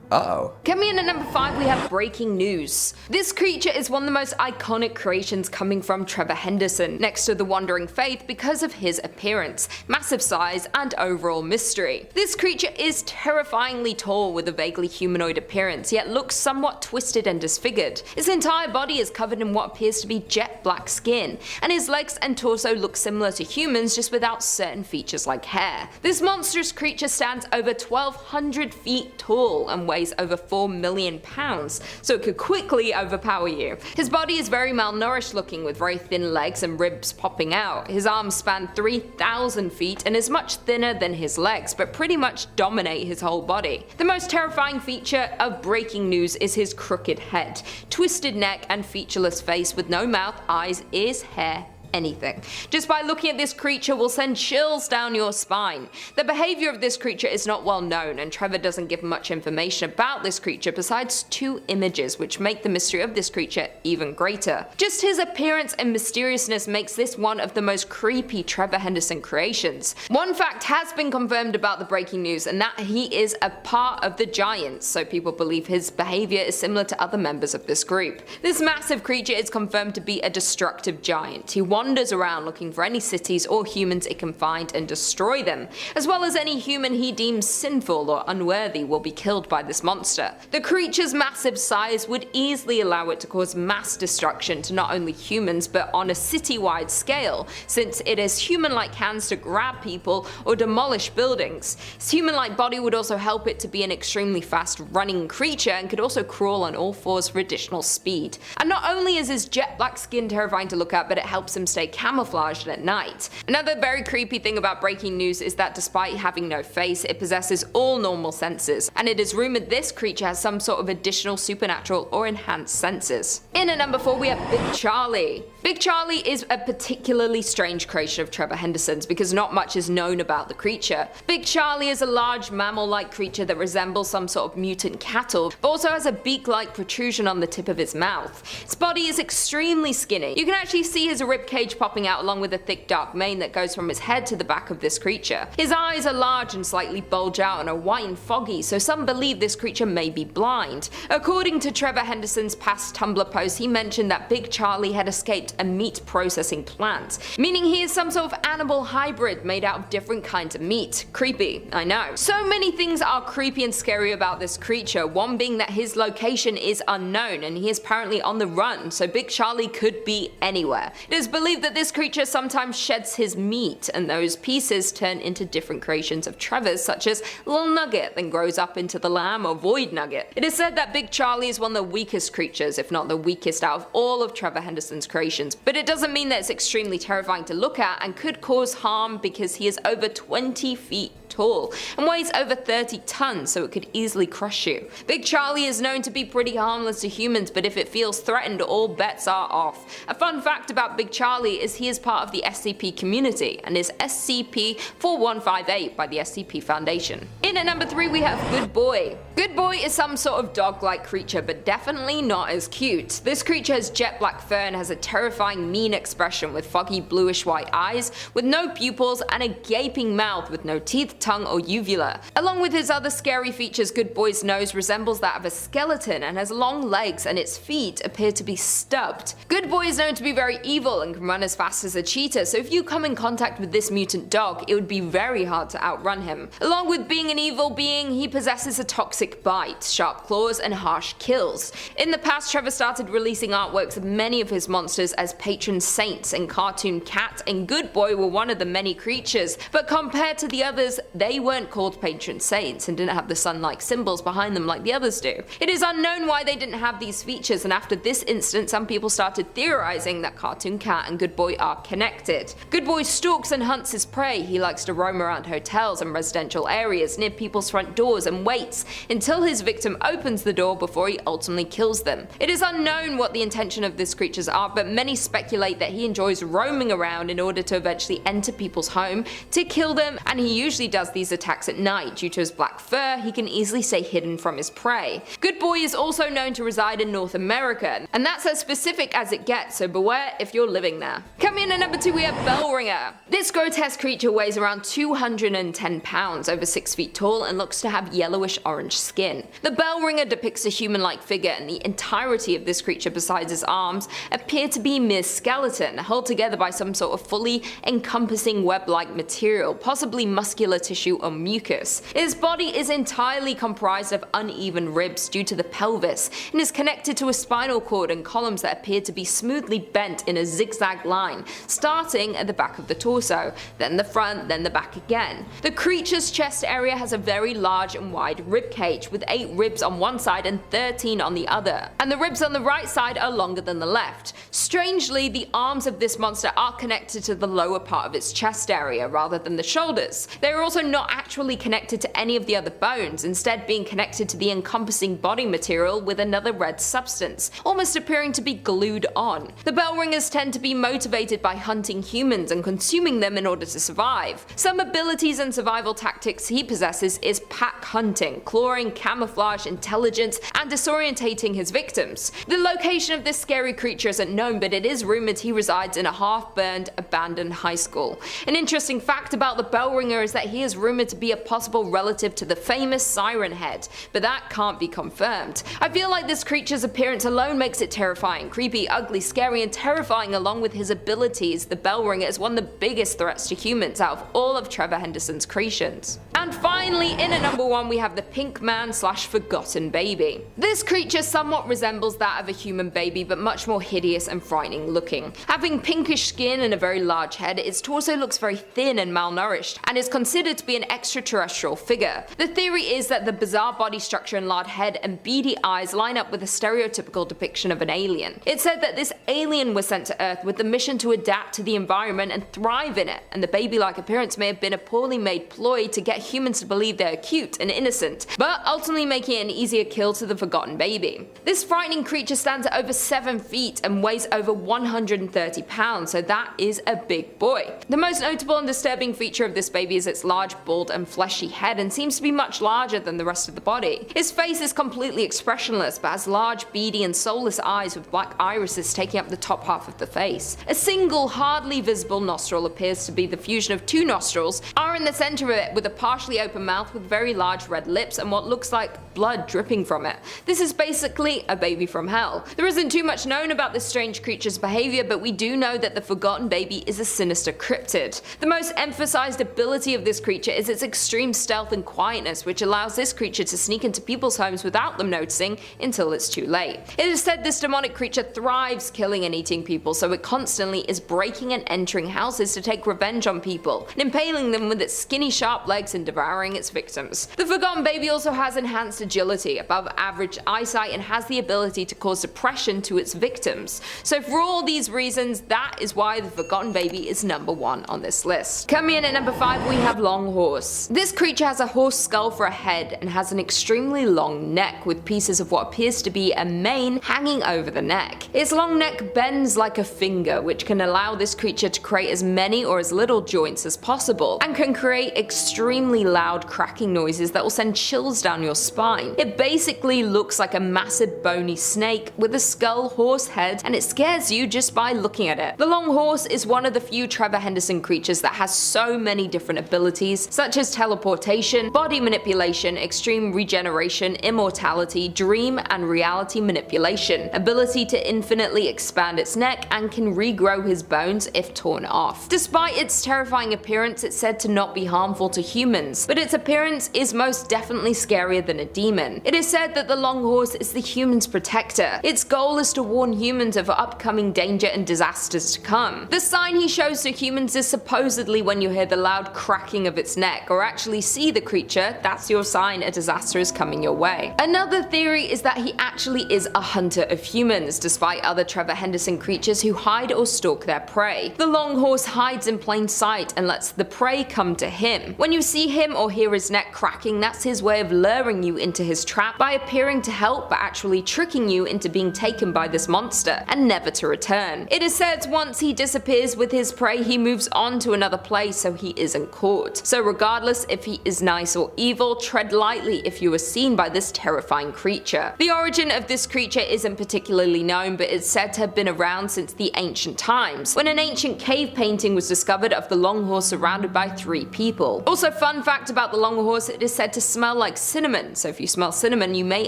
Uh-oh. Coming in at number 5, we have Breaking News. This creature is one of the most iconic creations coming from Trevor Henderson, next to the Wandering Faith because of his appearance, massive size, and overall mystery. This creature is terrifyingly tall with a vaguely humanoid appearance, yet looks somewhat twisted and disfigured. His entire body is covered in what appears to be jet black skin, and his legs and torso look similar to humans just without certain features like hair. This monstrous creature stands over 1,200 feet tall and weighs over 4 million pounds, so it could quickly overpower you. His body is very malnourished looking with very thin legs and ribs popping out. His arms span 3,000 feet and is much thinner than his legs, but pretty much dominate his whole body. The most terrifying feature of Breaking News is his crooked head, twisted neck and featureless face with no mouth, eyes, ears, hair, anything. Just by looking at this creature will send chills down your spine. The behavior of this creature is not well known, and Trevor doesn't give much information about this creature besides 2 images, which make the mystery of this creature even greater. Just his appearance and mysteriousness makes this one of the most creepy Trevor Henderson creations. One fact has been confirmed about the Breaking News, and that he is a part of the Giants, so people believe his behavior is similar to other members of this group. This massive creature is confirmed to be a destructive giant. He wanders around looking for any cities or humans it can find and destroy them, as well as any human he deems sinful or unworthy will be killed by this monster. The creature's massive size would easily allow it to cause mass destruction to not only humans but on a city-wide scale, since it has human-like hands to grab people or demolish buildings. Its human-like body would also help it to be an extremely fast-running creature and could also crawl on all fours for additional speed. And not only is his jet black skin terrifying to look at, but it helps him stay camouflaged at night. Another very creepy thing about Breaking News is that despite having no face, it possesses all normal senses, and it is rumored this creature has some sort of additional supernatural or enhanced senses. In at number 4 we have Big Charlie. Big Charlie is a particularly strange creation of Trevor Henderson's because not much is known about the creature. Big Charlie is a large mammal-like creature that resembles some sort of mutant cattle, but also has a beak-like protrusion on the tip of its mouth. Its body is extremely skinny. You can actually see his ribcage popping out along with a thick dark mane that goes from his head to the back of this creature. His eyes are large and slightly bulge out and are white and foggy, so some believe this creature may be blind. According to Trevor Henderson's past Tumblr post, he mentioned that Big Charlie had escaped a meat processing plant, meaning he is some sort of animal hybrid made out of different kinds of meat. Creepy, I know. So many things are creepy and scary about this creature, one being that his location is unknown and he is apparently on the run, so Big Charlie could be anywhere. It is believed that this creature sometimes sheds his meat, and those pieces turn into different creations of Trevor's, such as Little Nugget, then grows up into the Lamb or Void Nugget. It is said that Big Charlie is one of the weakest creatures, if not the weakest out of all of Trevor Henderson's creations, but it doesn't mean that it's extremely terrifying to look at and could cause harm because he is over 20 feet tall and weighs over 30 tons, so it could easily crush you. Big Charlie is known to be pretty harmless to humans, but if it feels threatened, all bets are off. A fun fact about Big Charlie is he is part of the SCP community and is SCP-4158 by the SCP Foundation. In at number 3 we have Good Boy. Good Boy is some sort of dog-like creature, but definitely not as cute. This creature has jet black fur and has a terrifying mean expression with foggy bluish white eyes, with no pupils and a gaping mouth with no teeth, tongue or uvula. Along with his other scary features, Good Boy's nose resembles that of a skeleton and has long legs, and its feet appear to be stubbed. Good Boy is known to be very evil and can run as fast as a cheetah, so if you come in contact with this mutant dog, it would be very hard to outrun him. Along with being an evil being, he possesses a toxic bite, sharp claws, and harsh kills. In the past, Trevor started releasing artworks of many of his monsters as patron saints, and Cartoon Cat and Good Boy were one of the many creatures, but compared to the others, they weren't called patron saints and didn't have the sun-like symbols behind them like the others do. It is unknown why they didn't have these features, and after this incident, some people started theorizing that Cartoon Cat and Good Boy are connected. Good Boy stalks and hunts his prey. He likes to roam around hotels and residential areas near people's front doors and waits until his victim opens the door before he ultimately kills them. It is unknown what the intention of these creatures are, but many speculate that he enjoys roaming around in order to eventually enter people's home to kill them, and he usually does these attacks at night. Due to his black fur, he can easily stay hidden from his prey. Good Boy is also known to reside in North America, and that's as specific as it gets, so beware if you're living there. Coming in at number 2, we have Bellringer. This grotesque creature weighs around 210 pounds, over 6 feet tall, and looks to have yellowish orange skin. The Bellringer depicts a human-like figure, and the entirety of this creature besides his arms appear to be mere skeleton, held together by some sort of fully encompassing web-like material, possibly muscular tissue or mucus. His body is entirely comprised of uneven ribs due to the pelvis, and is connected to a spinal cord and columns that appear to be smoothly bent in a zigzag line, starting at the back of the torso, then the front, then the back again. The creature's chest area has a very large and wide rib cage, with 8 ribs on one side and 13 on the other, and the ribs on the right side are longer than the left. Strangely, the arms of this monster are connected to the lower part of its chest area rather than the shoulders. They are also not actually connected to any of the other bones, instead being connected to the encompassing body material with another red substance, almost appearing to be glued on. The Bellringers tend to be motivated by hunting humans and consuming them in order to survive. Some abilities and survival tactics he possesses is pack hunting, clawing, camouflage, intelligence, and disorientating his victims. The location of this scary creature isn't known, but it is rumored he resides in a half-burned, abandoned high school. An interesting fact about the Bellringer is that he is rumored to be a possible relative to the famous Siren head, but that can't be confirmed. I feel like this creature's appearance alone makes it terrifying, creepy, ugly, scary, and terrifying. Along with his abilities, the Bellringer is one of the biggest threats to humans out of all of Trevor Henderson's creations. And finally, in at number 1, we have the Pink Man / Forgotten Baby. This creature somewhat resembles that of a human baby, but much more hideous and frightening looking. Having pinkish skin and a very large head, its torso looks very thin and malnourished, and is considered to be an extraterrestrial figure. The theory is that the bizarre body structure and large head and beady eyes line up with a stereotypical depiction of an alien. It's said that this alien was sent to Earth with the mission to adapt to the environment and thrive in it, and the baby-like appearance may have been a poorly made ploy to get humans to believe they're cute and innocent, but ultimately making it an easier kill to the Forgotten Baby. This frightening creature stands at over 7 feet and weighs over 130 pounds, so that is a big boy. The most notable and disturbing feature of this baby is its large, bald, and fleshy head, and seems to be much larger than the rest of the body. His face is completely expressionless, but has large, beady, and soulless eyes with black irises taking up the top half of the face. A single, hardly visible nostril appears to be the fusion of 2 nostrils, are in the center of it with a partially open mouth with very large red lips and what looks like blood dripping from it. This is basically a baby from hell. There isn't too much known about this strange creature's behavior, but we do know that the Forgotten Baby is a sinister cryptid. The most emphasized ability of this creature is its extreme stealth and quietness, which allows this creature to sneak into people's homes without them noticing until it's too late. It is said this demonic creature thrives killing and eating people, so it constantly is breaking and entering houses to take revenge on people, and impaling them with its skinny sharp legs and devouring its victims. The Forgotten Baby also has enhanced agility, above average eyesight, and has the ability to cause depression to its victims. So for all these reasons, that is why the Forgotten Baby is number 1 on this list. Coming in at number 5, we have Long Horse. This creature has a horse skull for a head and has an extremely long neck with pieces of what appears to be a mane hanging over the neck. Its long neck bends like a finger, which can allow this creature to create as many or as little joints as possible, and can create extremely loud cracking noises that will send chills down your spine. It basically looks like a massive bony snake with a skull horse head, and it scares you just by looking at it. The Long Horse is one of the few Trevor Henderson creatures that has so many different abilities abilities such as teleportation, body manipulation, extreme regeneration, immortality, dream and reality manipulation, ability to infinitely expand its neck, and can regrow his bones if torn off. Despite its terrifying appearance, it's said to not be harmful to humans, but its appearance is most definitely scarier than a demon. It is said that the long horse is the human's protector. Its goal is to warn humans of upcoming danger and disasters to come. The sign he shows to humans is supposedly when you hear the loud cracking of its neck or actually see the creature. That's your sign a disaster is coming your way. Another theory is that he actually is a hunter of humans, despite other Trevor Henderson creatures who hide or stalk their prey. The long horse hides in plain sight and lets the prey come to him. When you see him or hear his neck cracking, that's his way of luring you into his trap by appearing to help but actually tricking you into being taken by this monster and never to return. It is said once he disappears with his prey, he moves on to another place so he isn't caught. So regardless if he is nice or evil, tread lightly if you are seen by this terrifying creature. The origin of this creature isn't particularly known, but it's said to have been around since the ancient times, when an ancient cave painting was discovered of the long horse surrounded by 3 people. Also, fun fact about the long horse, it is said to smell like cinnamon, so if you smell cinnamon you may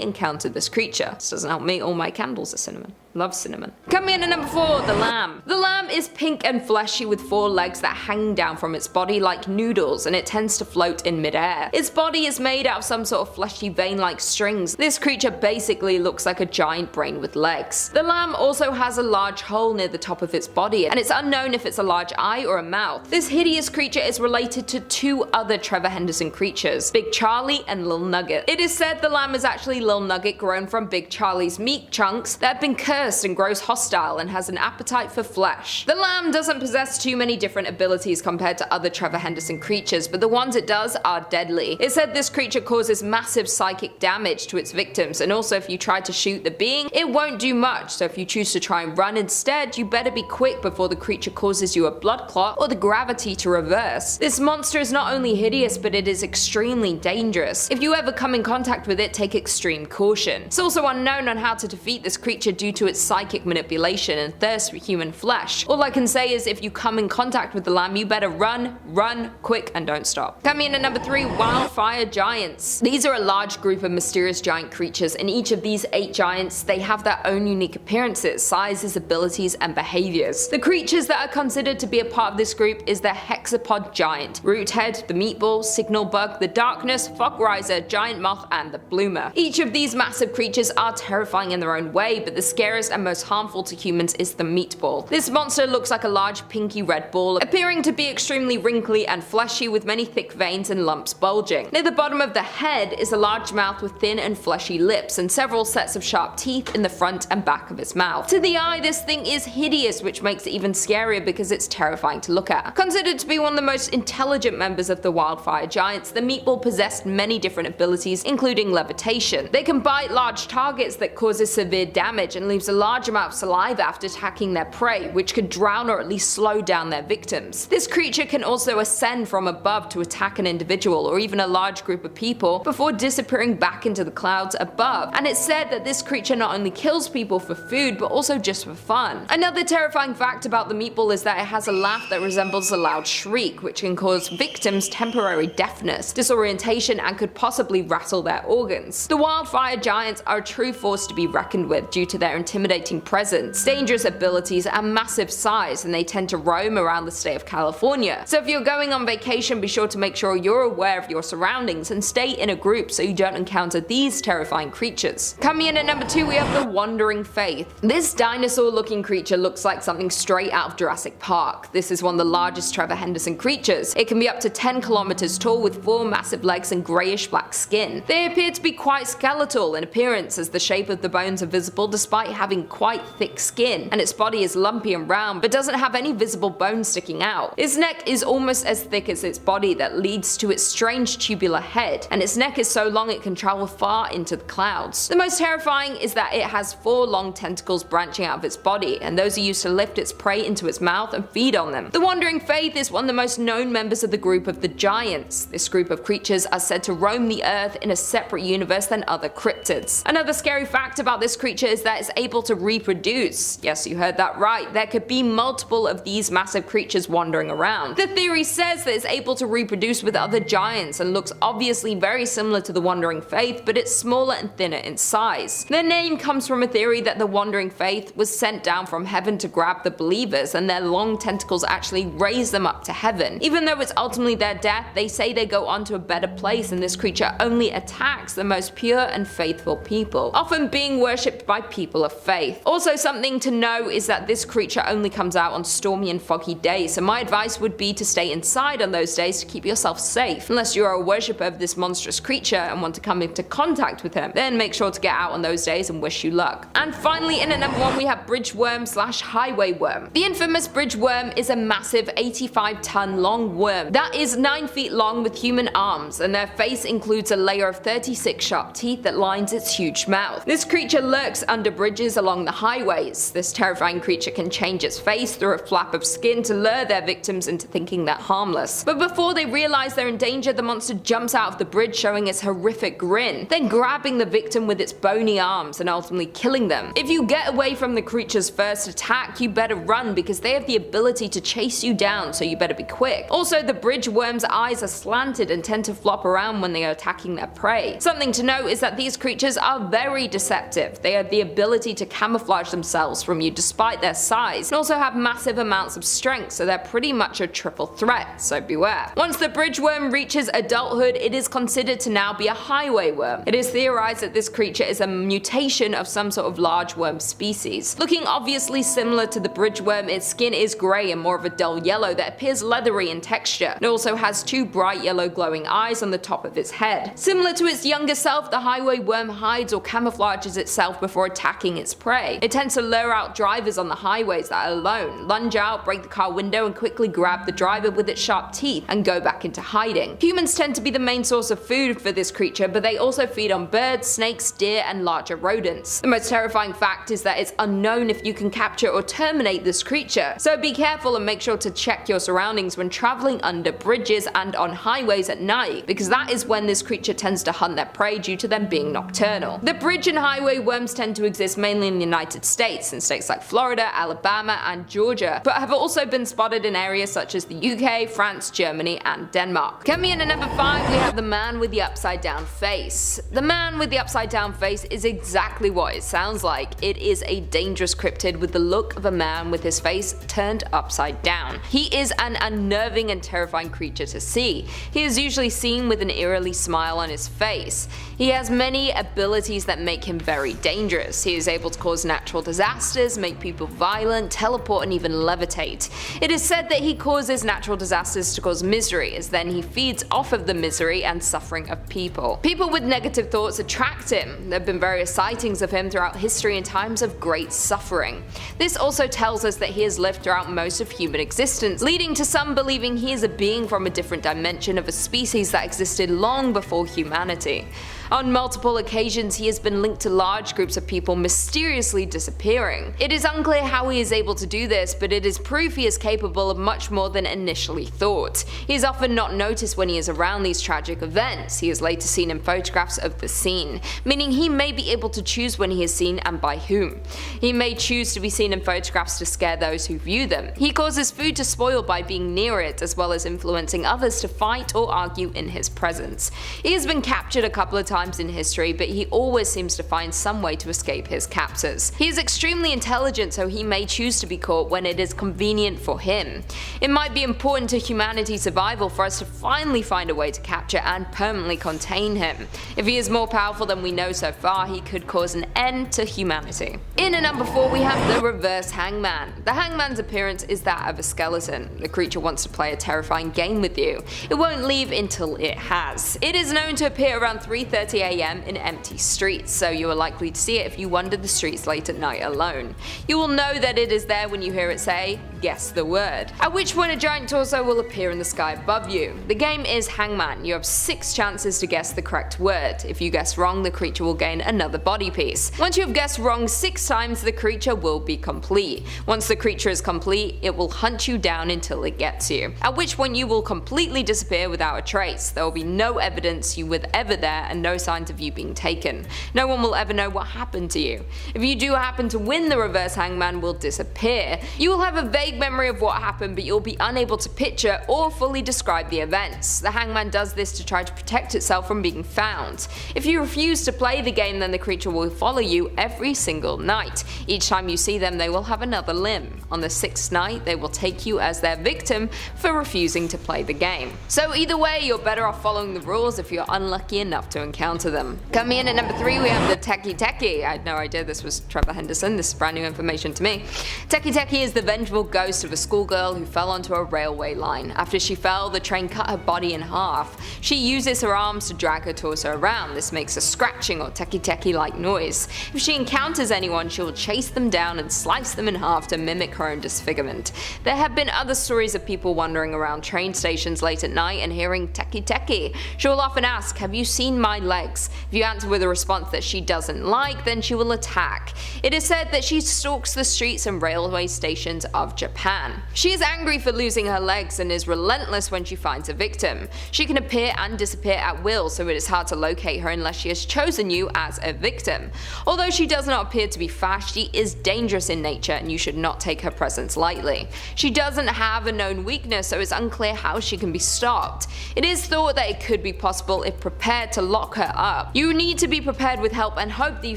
encounter this creature. This doesn't help me, all my candles are cinnamon. Love cinnamon. Coming in at number 4, the lamb. The lamb is pink and fleshy with 4 legs that hang down from its body like noodles, and it tends to float in midair. Its body is made out of some sort of fleshy vein-like strings. This creature basically looks like a giant brain with legs. The lamb also has a large hole near the top of its body, and it's unknown if it's a large eye or a mouth. This hideous creature is related to 2 other Trevor Henderson creatures, Big Charlie and Lil Nugget. It is said the lamb is actually Lil Nugget grown from Big Charlie's meat chunks that have been cursed and grows hostile and has an appetite for flesh. The lamb doesn't possess too many different abilities compared to other Trevor Henderson creatures, but the ones it does are deadly. It said this creature causes massive psychic damage to its victims, and also if you try to shoot the being, it won't do much, so if you choose to try and run instead, you better be quick before the creature causes you a blood clot or the gravity to reverse. This monster is not only hideous, but it is extremely dangerous. If you ever come in contact with it, take extreme caution. It's also unknown on how to defeat this creature due to its psychic manipulation and thirst for human flesh. All I can say is if you come in contact with the lamb, you better run quick and don't stop. Coming in at number 3, Wildfire giants. These are a large group of mysterious giant creatures, and each of these 8 giants, they have their own unique appearances, sizes, abilities, and behaviors. The creatures that are considered to be a part of this group is the hexapod giant, Roothead, the meatball, signal bug, the darkness, fogriser, giant moth, and the bloomer. Each of these massive creatures are terrifying in their own way, but the scariest and most harmful to humans is the meatball. This monster looks like a large pinky red ball, appearing to be extremely wrinkly and fleshy with many thick veins and lumps bulging. Near the bottom of the head is a large mouth with thin and fleshy lips and several sets of sharp teeth in the front and back of its mouth. To the eye, this thing is hideous, which makes it even scarier because it's terrifying to look at. Considered to be one of the most intelligent members of the Wildfire giants, the meatball possessed many different abilities, including levitation. They can bite large targets that causes severe damage and leaves a large amount of saliva after attacking their prey, which could drown or at least slow down their victims. This creature can also ascend from above to attack an individual or even a large group of people before disappearing back into the clouds above, and it's said that this creature not only kills people for food but also just for fun. Another terrifying fact about the meatball is that it has a laugh that resembles a loud shriek, which can cause victims temporary deafness, disorientation, and could possibly rattle their organs. The Wildfire giants are a true force to be reckoned with due to their intimidating presence, dangerous abilities, and massive size, and they tend to roam around the state of California. So if you're going on vacation, be sure to make sure you're aware of your surroundings and stay in a group so you don't encounter these terrifying creatures. Coming in at number 2, we have the Wandering Faith. This dinosaur-looking creature looks like something straight out of Jurassic Park. This is one of the largest Trevor Henderson creatures. It can be up to 10 kilometers tall with 4 massive legs and grayish black skin. They appear to be quite skeletal in appearance, as the shape of the bones are visible despite having quite thick skin, and its body is lumpy and round but doesn't have any visible bones sticking out. Its neck is almost as thick as its body, that leads to its strange tubular head, and its neck is so long it can travel far into the clouds. The most terrifying is that it has 4 long tentacles branching out of its body, and those are used to lift its prey into its mouth and feed on them. The Wandering Faith is one of the most known members of the group of the Giants. This group of creatures are said to roam the earth in a separate universe than other cryptids. Another scary fact about this creature is that it's able to reproduce. Yes, you heard that right. There could be multiple of these massive creatures wandering around. The theory says that it's able able to reproduce with other giants and looks obviously very similar to the Wandering Faith, but it's smaller and thinner in size. Their name comes from a theory that the Wandering Faith was sent down from heaven to grab the believers, and their long tentacles actually raise them up to heaven. Even though it's ultimately their death, they say they go on to a better place, and this creature only attacks the most pure and faithful people, often being worshipped by people of faith. Also, something to know is that this creature only comes out on stormy and foggy days, so my advice would be to stay inside on those days to keep yourself safe. Unless you are a worshipper of this monstrous creature and want to come into contact with him, then make sure to get out on those days and wish you luck. And finally, in at number 1 we have bridge worm / highway worm. The infamous bridge worm is a massive 85-ton long worm that is 9 feet long with human arms, and their face includes a layer of 36 sharp teeth that lines its huge mouth. This creature lurks under bridges along the highways. This terrifying creature can change its face through a flap of skin to lure their victims into thinking they're harmless. But before they realize they're in danger, the monster jumps out of the bridge showing its horrific grin, then grabbing the victim with its bony arms and ultimately killing them. If you get away from the creature's first attack, you better run because they have the ability to chase you down, so you better be quick. Also, the bridge worm's eyes are slanted and tend to flop around when they are attacking their prey. Something to note is that these creatures are very deceptive. They have the ability to camouflage themselves from you despite their size, and also have massive amounts of strength, so they're pretty much a triple threat, so beware. Once the bridge worm reaches adulthood, it is considered to now be a highway worm. It is theorized that this creature is a mutation of some sort of large worm species. Looking obviously similar to the bridge worm, its skin is grey and more of a dull yellow that appears leathery in texture. It also has 2 bright yellow glowing eyes on the top of its head. Similar to its younger self, the highway worm hides or camouflages itself before attacking its prey. It tends to lure out drivers on the highways that are alone, lunge out, break the car window, and quickly grab the driver with its sharp teeth and go back into hiding. Humans tend to be the main source of food for this creature, but they also feed on birds, snakes, deer, and larger rodents. The most terrifying fact is that it's unknown if you can capture or terminate this creature, so be careful and make sure to check your surroundings when traveling under bridges and on highways at night, because that is when this creature tends to hunt their prey due to them being nocturnal. The bridge and highway worms tend to exist mainly in the United States, in states like Florida, Alabama, and Georgia, but have also been spotted in areas such as the UK, France, Germany, and Denmark. Coming in at number 5, we have the man with the upside down face. The man with the upside down face is exactly what it sounds like. It is a dangerous cryptid with the look of a man with his face turned upside down. He is an unnerving and terrifying creature to see. He is usually seen with an eerily smile on his face. He has many abilities that make him very dangerous. He is able to cause natural disasters, make people violent, teleport, and even levitate. It is said that he causes natural disasters to cause misery, as then he feeds off of the misery and suffering of people. People with negative thoughts attract him. There have been various sightings of him throughout history in times of great suffering. This also tells us that he has lived throughout most of human existence, leading to some believing he is a being from a different dimension of a species that existed long before humanity. On multiple occasions, he has been linked to large groups of people mysteriously disappearing. It is unclear how he is able to do this, but it is proof he is capable of much more than initially thought. He is often not noticed when he is around these tragic events. He is later seen in photographs of the scene, meaning he may be able to choose when he is seen and by whom. He may choose to be seen in photographs to scare those who view them. He causes food to spoil by being near it, as well as influencing others to fight or argue in his presence. He has been captured a couple of times in history, but he always seems to find some way to escape his captors. He is extremely intelligent, so he may choose to be caught when it is convenient for him. It might be important to humanity's survival for us to finally find a way to capture and permanently contain him. If he is more powerful than we know so far, he could cause an end to humanity. In at number 4, we have the reverse hangman. The hangman's appearance is that of a skeleton. The creature wants to play a terrifying game with you. It won't leave until it has. It is known to appear around 3:30 AM in empty streets, so you are likely to see it if you wander the streets late at night alone. You will know that it is there when you hear it say, "Guess the word," at which point a giant torso will appear in the sky above you. The game is Hangman. You have 6 chances to guess the correct word. If you guess wrong, the creature will gain another body piece. Once you have guessed wrong 6 times, the creature will be complete. Once the creature is complete, it will hunt you down until it gets you, at which point you will completely disappear without a trace. There will be no evidence you were ever there and no signs of you being taken. No one will ever know what happened to you. If you do happen to win, the reverse hangman will disappear. You will have a vague vague memory of what happened, but you'll be unable to picture or fully describe the events. The hangman does this to try to protect itself from being found. If you refuse to play the game, then the creature will follow you every single night. Each time you see them, they will have another limb. On the 6th night, they will take you as their victim for refusing to play the game. So either way, you're better off following the rules if you're unlucky enough to encounter them. Coming in at number 3, we have the Techie. I had no idea this was Trevor Henderson. This is brand new information to me. Techie is the vengeful ghost of a schoolgirl who fell onto a railway line. After she fell, the train cut her body in half. She uses her arms to drag her torso around. This makes a scratching or Techie-like noise. If she encounters anyone, she will chase them down and slice them in half to mimic her own disfigurement. There have been other stories of people wandering around train stations late at night and hearing Techie. She will often ask, "Have you seen my legs?" If you answer with a response that she doesn't like, then she will attack. It is said that she stalks the streets and railway stations of Japan. She is angry for losing her legs and is relentless when she finds a victim. She can appear and disappear at will, so it is hard to locate her unless she has chosen you as a victim. Although she does not appear to be fast, she is dangerous in nature and you should not take her presence lightly. She doesn't have a known weakness, so it's unclear how she can be stopped. It is thought that it could be possible if prepared to lock her up. You need to be prepared with help and hope that you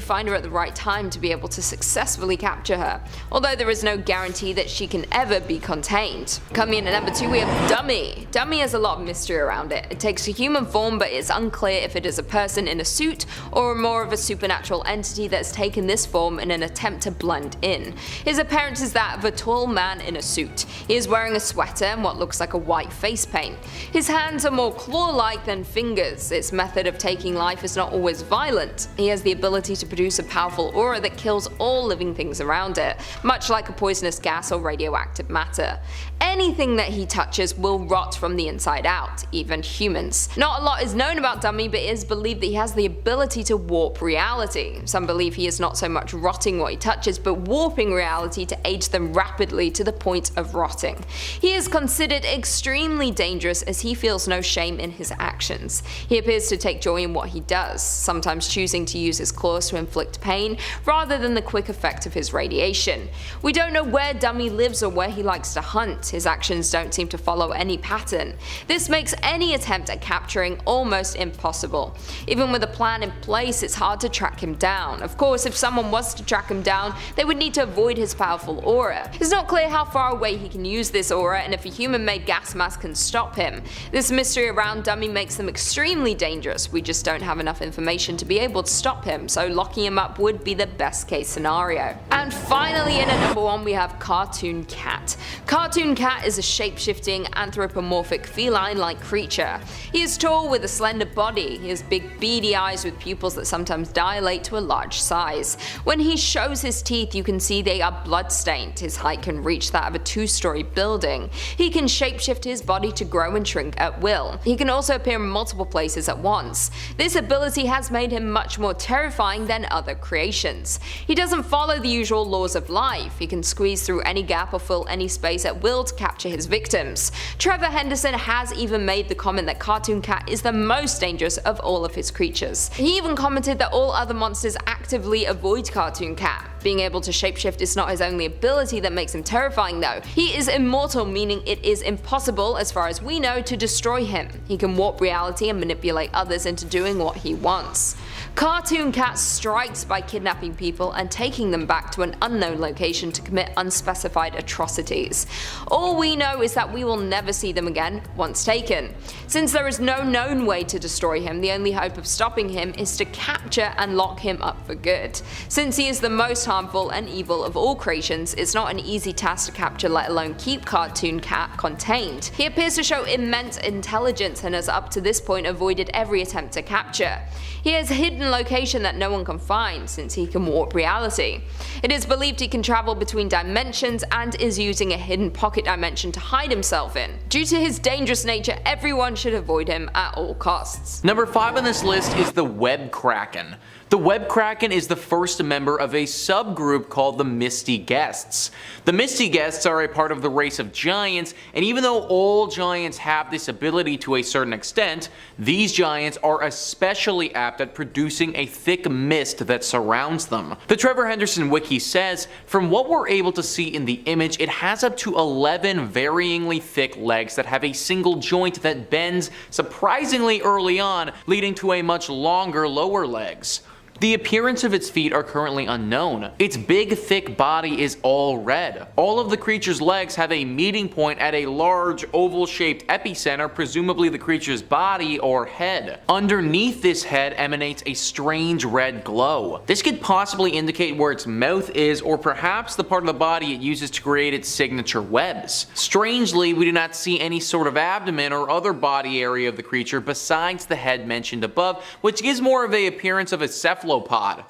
find her at the right time to be able to successfully capture her, although there is no guarantee that she can ever be contained. Coming in at number 2, we have Dummy. Dummy has a lot of mystery around it. It takes a human form, but it's unclear if it is a person in a suit or more of a supernatural entity that's taken this form in an attempt to blend in. His appearance is that of a tall man in a suit. He is wearing a sweater and what looks like a white face paint. His hands are more claw-like than fingers. Its method of taking life is not always violent. He has the ability to produce a powerful aura that kills all living things around it, much like a poisonous gas or radioactive matter. Anything that he touches will rot from the inside out, even humans. Not a lot is known about Dummy, but it is believed that he has the ability to warp reality. Some believe he is not so much rotting what he touches, but warping reality to age them rapidly to the point of rotting. He is considered extremely dangerous as he feels no shame in his actions. He appears to take joy in what he does, sometimes choosing to use his claws to inflict pain rather than the quick effect of his radiation. We don't know where Dummy lives or where he likes to hunt. His actions don't seem to follow any pattern. This makes any attempt at capturing almost impossible. Even with a plan in place, it's hard to track him down. Of course, if someone was to track him down, they would need to avoid his powerful aura. It's not clear how far away he can use this aura and if a human-made gas mask can stop him. This mystery around Dummy makes them extremely dangerous. We just don't have enough information to be able to stop him, so locking him up would be the best case scenario. And finally, in at number 1, we have Cartoon Cat. Cartoon Cat is a shape-shifting, anthropomorphic feline-like creature. He is tall with a slender body. He has big beady eyes with pupils that sometimes dilate to a large size. When he shows his teeth, you can see they are blood-stained. His height can reach that of a 2-story building. He can shapeshift his body to grow and shrink at will. He can also appear in multiple places at once. This ability has made him much more terrifying than other creations. He doesn't follow the usual laws of life. He can squeeze through any gap or fill any space at will to capture his victims. Trevor Henderson has even made the comment that Cartoon Cat is the most dangerous of all of his creatures. He even commented that all other monsters actively avoid Cartoon Cat. Being able to shapeshift is not his only ability that makes him terrifying though. He is immortal, meaning it is impossible, as far as we know, to destroy him. He can warp reality and manipulate others into doing what he wants. Cartoon Cat strikes by kidnapping people and taking them back to an unknown location to commit unspecified atrocities. All we know is that we will never see them again once taken. Since there is no known way to destroy him, the only hope of stopping him is to capture and lock him up for good. Since he is the most harmful and evil of all creations, it's not an easy task to capture, let alone keep Cartoon Cat contained. He appears to show immense intelligence and has up to this point avoided every attempt to capture. He has a hidden location that no one can find, since he can warp reality. It is believed he can travel between dimensions and is using a hidden pocket dimension to hide himself in. Due to his dangerous nature, everyone should avoid him at all costs. Number 5 on this list is the Web Kraken. The Web Kraken is the first member of a subgroup called the Misty Guests. The Misty Guests are a part of the race of giants, and even though all giants have this ability to a certain extent, these giants are especially apt at producing a thick mist that surrounds them. The Trevor Henderson wiki says, from what we're able to see in the image, it has up to 11 varyingly thick legs that have a single joint that bends surprisingly early on, leading to a much longer lower legs. The appearance of its feet are currently unknown. Its big, thick body is all red. All of the creature's legs have a meeting point at a large, oval-shaped epicenter, presumably the creature's body or head. Underneath this head emanates a strange red glow. This could possibly indicate where its mouth is, or perhaps the part of the body it uses to create its signature webs. Strangely, we do not see any sort of abdomen or other body area of the creature besides the head mentioned above, which gives more of the appearance of a cephalopod.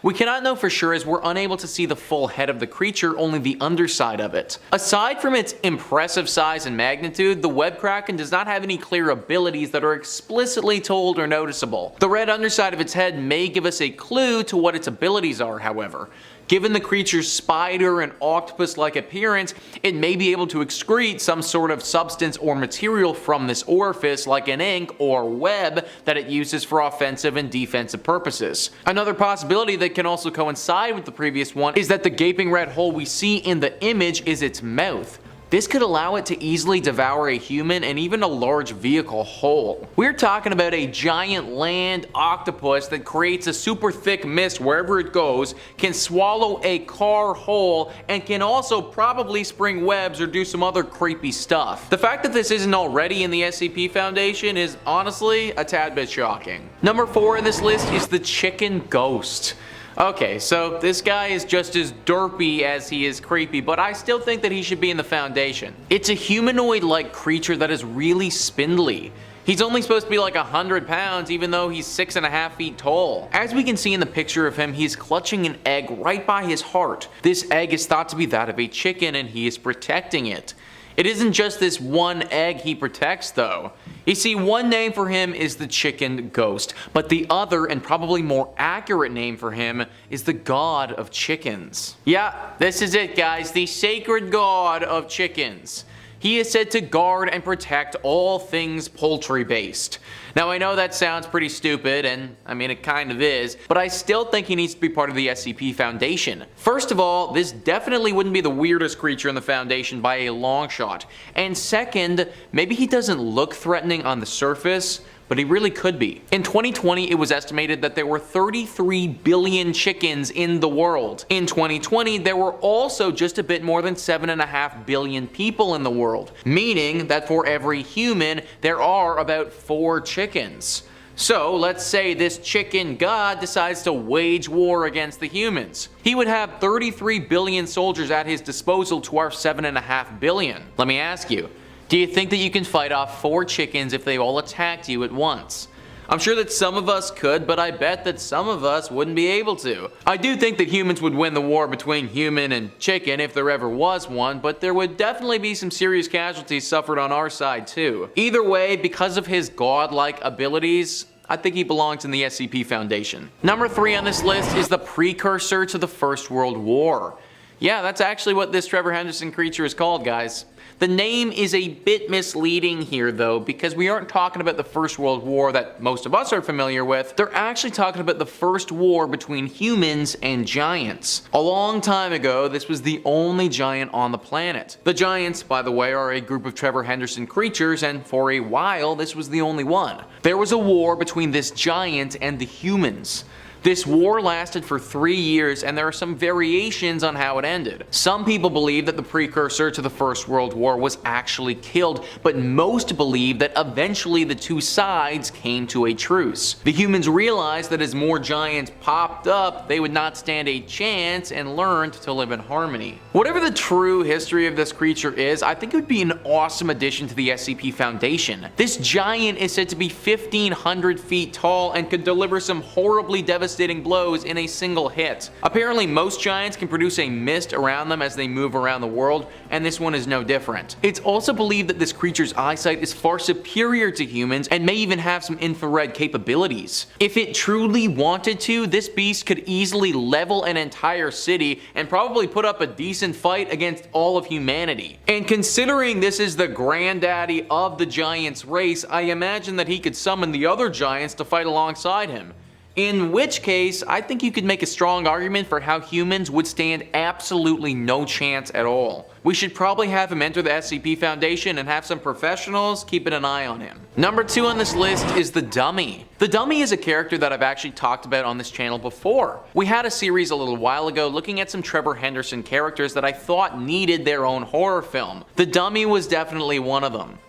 We cannot know for sure as we're unable to see the full head of the creature, only the underside of it. Aside from its impressive size and magnitude, the Web Kraken does not have any clear abilities that are explicitly told or noticeable. The red underside of its head may give us a clue to what its abilities are, however. Given the creature's spider and octopus-like appearance, it may be able to excrete some sort of substance or material from this orifice, like an ink or web that it uses for offensive and defensive purposes. Another possibility that can also coincide with the previous one is that the gaping red hole we see in the image is its mouth. This could allow it to easily devour a human and even a large vehicle whole. We're talking about a giant land octopus that creates a super thick mist wherever it goes, can swallow a car whole, and can also probably spring webs or do some other creepy stuff. The fact that this isn't already in the SCP Foundation is honestly a tad bit shocking. Number 4 in this list is the Chicken Ghost. Okay, so this guy is just as derpy as he is creepy, but I still think that he should be in the Foundation. It's a humanoid-like creature that is really spindly. He's only supposed to be like 100 pounds, even though he's 6.5 feet tall. As we can see in the picture of him, he's clutching an egg right by his heart. This egg is thought to be that of a chicken, and he is protecting it. It isn't just this one egg he protects though. You see, one name for him is the Chicken Ghost, but the other and probably more accurate name for him is the God of Chickens. Yeah, this is it guys, the sacred god of chickens. He is said to guard and protect all things poultry based. Now I know that sounds pretty stupid, and I mean it kind of is, but I still think he needs to be part of the SCP Foundation. First of all, this definitely wouldn't be the weirdest creature in the Foundation by a long shot. And second, maybe he doesn't look threatening on the surface, but he really could be. In 2020, it was estimated that there were 33 billion chickens in the world. In 2020, there were also just a bit more than 7.5 billion people in the world, meaning that for every human, there are about 4 chickens. So let's say this chicken god decides to wage war against the humans. He would have 33 billion soldiers at his disposal to our 7.5 billion. Let me ask you, do you think that you can fight off 4 chickens if they all attacked you at once? I'm sure that some of us could, but I bet that some of us wouldn't be able to. I do think that humans would win the war between human and chicken if there ever was one, but there would definitely be some serious casualties suffered on our side too. Either way, because of his godlike abilities, I think he belongs in the SCP Foundation. Number 3 on this list is the Precursor to the First World War. Yeah, that's actually what this Trevor Henderson creature is called, guys. The name is a bit misleading here though, because we aren't talking about the First World War that most of us are familiar with. They're actually talking about the first war between humans and giants. A long time ago, this was the only giant on the planet. The giants, by the way, are a group of Trevor Henderson creatures, and for a while, this was the only one. There was a war between this giant and the humans. This war lasted for 3 years, and there are some variations on how it ended. Some people believe that the precursor to the First World War was actually killed, but most believe that eventually the two sides came to a truce. The humans realized that as more giants popped up, they would not stand a chance and learned to live in harmony. Whatever the true history of this creature is, I think it would be an awesome addition to the SCP Foundation. This giant is said to be 1,500 feet tall and could deliver some horribly devastating devastating blows in a single hit. Apparently most giants can produce a mist around them as they move around the world, and this one is no different. It's also believed that this creature's eyesight is far superior to humans and may even have some infrared capabilities. If it truly wanted to, this beast could easily level an entire city and probably put up a decent fight against all of humanity. And considering this is the granddaddy of the giants race, I imagine that he could summon the other giants to fight alongside him. In which case, I think you could make a strong argument for how humans would stand absolutely no chance at all. We should probably have him enter the SCP Foundation and have some professionals keeping an eye on him. Number 2 on this list is the Dummy. The Dummy is a character that I've actually talked about on this channel before. We had a series a little while ago looking at some Trevor Henderson characters that I thought needed their own horror film. The Dummy was definitely one of them.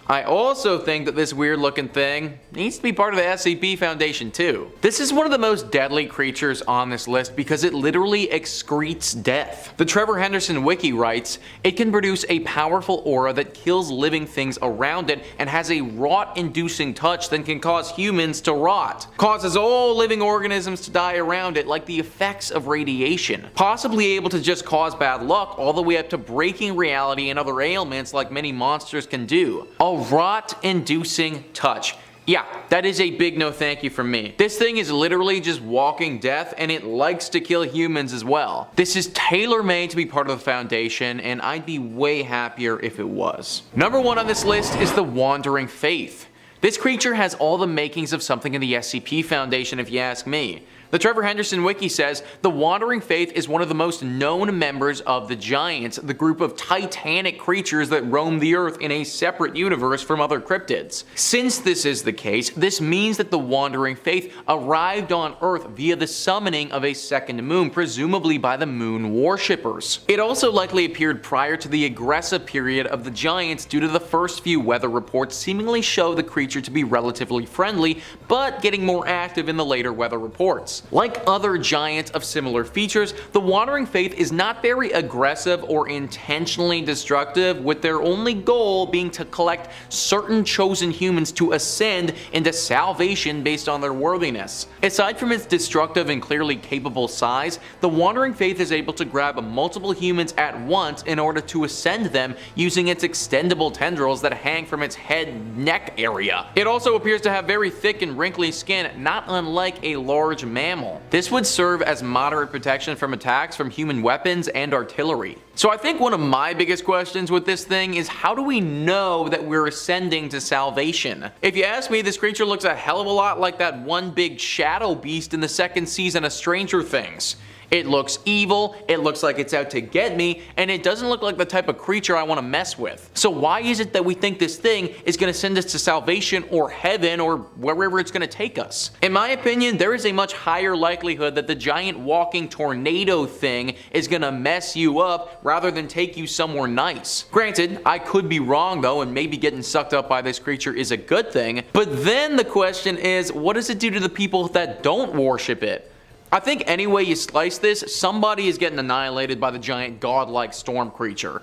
I also think that this weird looking thing needs to be part of the SCP Foundation too. This is one of the most deadly creatures on this list because it literally excretes death. The Trevor Henderson wiki writes, it can produce a powerful aura that kills living things around it and has a rot-inducing touch that can cause humans to rot. Causes all living organisms to die around it like the effects of radiation. Possibly able to just cause bad luck all the way up to breaking reality and other ailments like many monsters can do. A rot-inducing touch. Yeah, that is a big no thank you from me. This thing is literally just walking death, and it likes to kill humans as well. This is tailor-made to be part of the Foundation, and I'd be way happier if it was. Number 1 on this list is the Wandering Faith. This creature has all the makings of something in the SCP Foundation if you ask me. The Trevor Henderson wiki says, the Wandering Faith is one of the most known members of the Giants, the group of titanic creatures that roam the earth in a separate universe from other cryptids. Since this is the case, this means that the Wandering Faith arrived on Earth via the summoning of a second moon, presumably by the moon worshippers. It also likely appeared prior to the aggressive period of the Giants due to the first few weather reports seemingly show the creature to be relatively friendly, but getting more active in the later weather reports. Like other giants of similar features, the Wandering Faith is not very aggressive or intentionally destructive, with their only goal being to collect certain chosen humans to ascend into salvation based on their worthiness. Aside from its destructive and clearly capable size, the Wandering Faith is able to grab multiple humans at once in order to ascend them using its extendable tendrils that hang from its head-neck area. It also appears to have very thick and wrinkly skin, not unlike a large mammal. This would serve as moderate protection from attacks from human weapons and artillery. So I think one of my biggest questions with this thing is, how do we know that we're ascending to salvation? If you ask me, this creature looks a hell of a lot like that one big shadow beast in the second season of Stranger Things. It looks evil, it looks like it's out to get me, and it doesn't look like the type of creature I want to mess with. So why is it that we think this thing is going to send us to salvation or heaven or wherever it's going to take us? In my opinion, there is a much higher likelihood that the giant walking tornado thing is going to mess you up rather than take you somewhere nice. Granted, I could be wrong though, and maybe getting sucked up by this creature is a good thing, but then the question is, what does it do to the people that don't worship it? I think any way you slice this, somebody is getting annihilated by the giant godlike storm creature.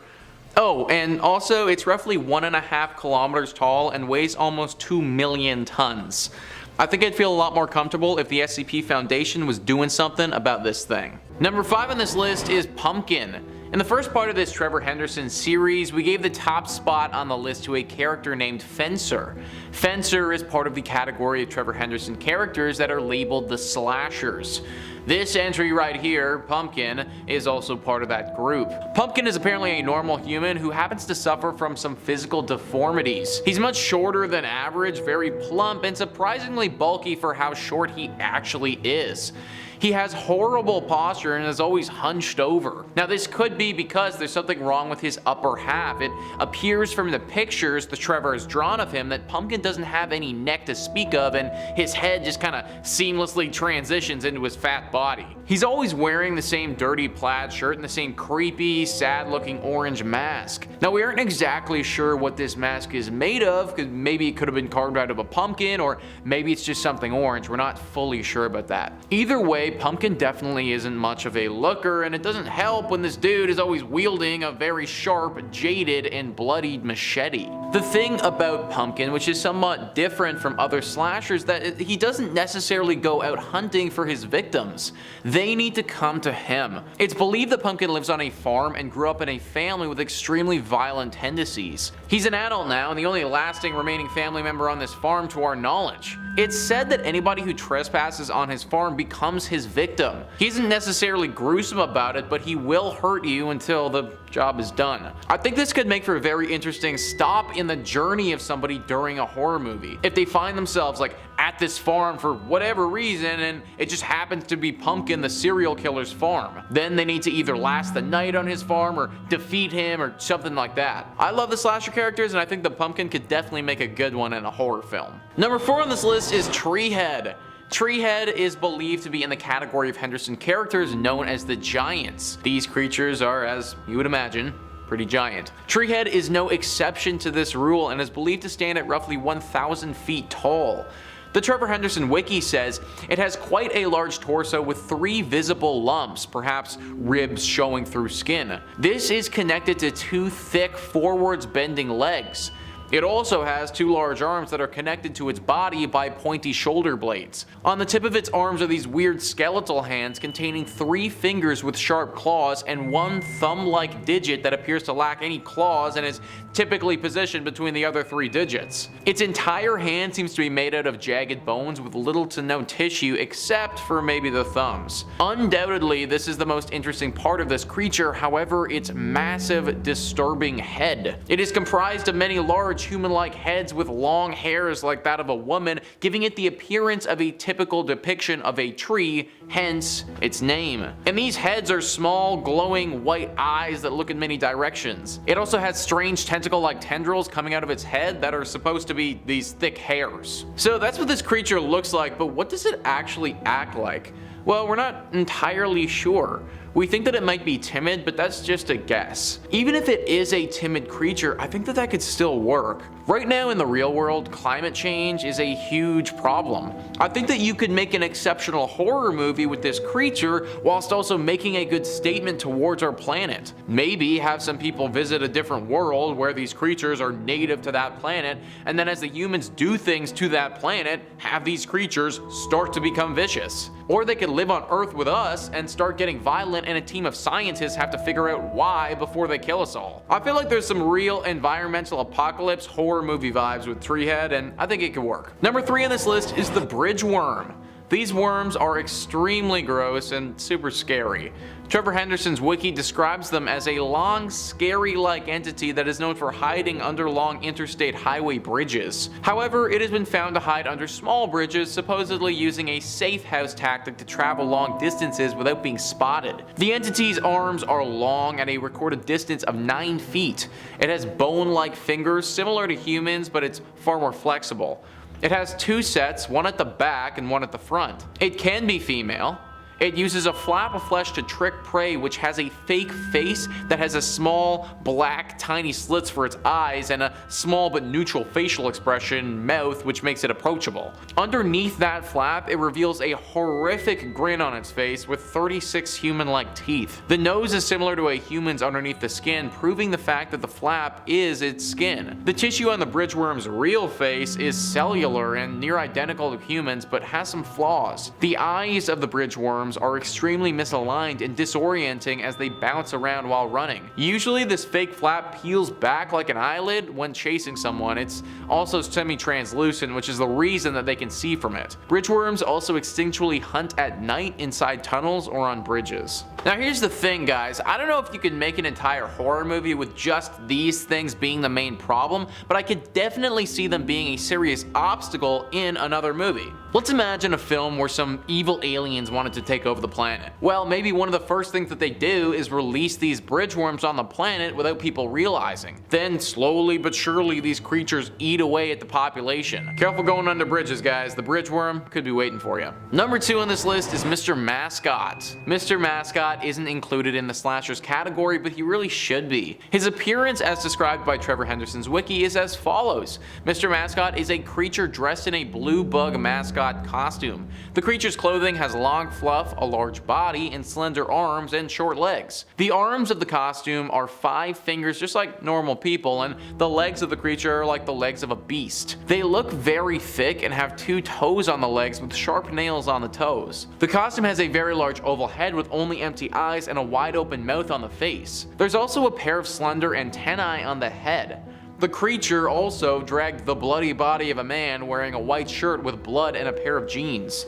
Oh, and also it's roughly 1.5 kilometers tall and weighs almost 2 million tons. I think I'd feel a lot more comfortable if the SCP Foundation was doing something about this thing. Number 5 on this list is Pumpkin. In the first part of this Trevor Henderson series, we gave the top spot on the list to a character named Fencer. Fencer is part of the category of Trevor Henderson characters that are labeled the slashers. This entry right here, Pumpkin, is also part of that group. Pumpkin is apparently a normal human who happens to suffer from some physical deformities. He's much shorter than average, very plump, and surprisingly bulky for how short he actually is. He has horrible posture and is always hunched over. Now this could be because there's something wrong with his upper half. It appears from the pictures the Trevor has drawn of him that Pumpkin doesn't have any neck to speak of, and his head just kind of seamlessly transitions into his fat body. He's always wearing the same dirty plaid shirt and the same creepy, sad looking orange mask. Now we aren't exactly sure what this mask is made of, because maybe it could have been carved out of a pumpkin, or maybe it's just something orange. We're not fully sure about that. Either way, okay, Pumpkin definitely isn't much of a looker, and it doesn't help when this dude is always wielding a very sharp, jaded, and bloodied machete. The thing about Pumpkin, which is somewhat different from other slashers, that he doesn't necessarily go out hunting for his victims. They need to come to him. It's believed that Pumpkin lives on a farm and grew up in a family with extremely violent tendencies. He's an adult now and the only lasting remaining family member on this farm to our knowledge. It's said that anybody who trespasses on his farm becomes his victim. He isn't necessarily gruesome about it, but he will hurt you until the job is done. I think this could make for a very interesting stop in the journey of somebody during a horror movie. If they find themselves like at this farm for whatever reason and it just happens to be Pumpkin the serial killer's farm, then they need to either last the night on his farm or defeat him or something like that. I love the slasher characters and I think the Pumpkin could definitely make a good one in a horror film. Number 4 on this list is Treehead. Treehead is believed to be in the category of Henderson characters known as the Giants. These creatures are, as you would imagine, pretty giant. Treehead is no exception to this rule and is believed to stand at roughly 1,000 feet tall. The Trevor Henderson wiki says it has quite a large torso with 3 visible lumps, perhaps ribs showing through skin. This is connected to 2 thick forwards bending legs. It also has 2 large arms that are connected to its body by pointy shoulder blades. On the tip of its arms are these weird skeletal hands containing 3 fingers with sharp claws and 1 thumb-like digit that appears to lack any claws and is typically positioned between the other 3 digits. Its entire hand seems to be made out of jagged bones with little to no tissue except for maybe the thumbs. Undoubtedly, this is the most interesting part of this creature, however, its massive, disturbing head. It is comprised of many large human-like heads with long hairs like that of a woman, giving it the appearance of a typical depiction of a tree, hence its name. And these heads are small, glowing white eyes that look in many directions. It also has strange tentacle-like tendrils coming out of its head that are supposed to be these thick hairs. So that's what this creature looks like, but what does it actually act like? Well, we're not entirely sure. We think that it might be timid, but that's just a guess. Even if it is a timid creature, I think that could still work. Right now in the real world, climate change is a huge problem. I think that you could make an exceptional horror movie with this creature whilst also making a good statement towards our planet. Maybe have some people visit a different world where these creatures are native to that planet, and then as the humans do things to that planet, have these creatures start to become vicious. Or they could live on Earth with us and start getting violent and a team of scientists have to figure out why before they kill us all. I feel like there's some real environmental apocalypse horror movie vibes with Treehead and I think it could work. Number 3 on this list is the bridge worm. These worms are extremely gross and super scary. Trevor Henderson's wiki describes them as a long, scary-like entity that is known for hiding under long interstate highway bridges. However, it has been found to hide under small bridges, supposedly using a safe house tactic to travel long distances without being spotted. The entity's arms are long at a recorded distance of 9 feet. It has bone-like fingers similar to humans, but it's far more flexible. It has 2 sets, one at the back and one at the front. It can be female. It uses a flap of flesh to trick prey, which has a fake face that has a small, black, tiny slits for its eyes and a small but neutral facial expression mouth, which makes it approachable. Underneath that flap, it reveals a horrific grin on its face with 36 human-like teeth. The nose is similar to a human's underneath the skin, proving the fact that the flap is its skin. The tissue on the bridgeworm's real face is cellular and near identical to humans, but has some flaws. The eyes of the bridgeworm are extremely misaligned and disorienting as they bounce around while running. Usually this fake flap peels back like an eyelid when chasing someone. It's also semi-translucent, which is the reason that they can see from it. Bridgeworms also instinctually hunt at night inside tunnels or on bridges. Now here's the thing, guys. I don't know if you can make an entire horror movie with just these things being the main problem, but I could definitely see them being a serious obstacle in another movie. Let's imagine a film where some evil aliens wanted to take over the planet. Well, maybe one of the first things that they do is release these bridgeworms on the planet without people realizing. Then slowly but surely these creatures eat away at the population. Careful going under bridges, guys. The bridgeworm could be waiting for you. Number 2 on this list is Mr. Mascot. Mr. Mascot isn't included in the slashers category, but he really should be. His appearance, as described by Trevor Henderson's wiki, is as follows. Mr. Mascot is a creature dressed in a blue bug mascot costume. The creature's clothing has long fluff buff, a large body, and slender arms and short legs. The arms of the costume are 5 fingers just like normal people, and the legs of the creature are like the legs of a beast. They look very thick and have 2 toes on the legs with sharp nails on the toes. The costume has a very large oval head with only empty eyes and a wide open mouth on the face. There's also a pair of slender antennae on the head. The creature also dragged the bloody body of a man wearing a white shirt with blood and a pair of jeans.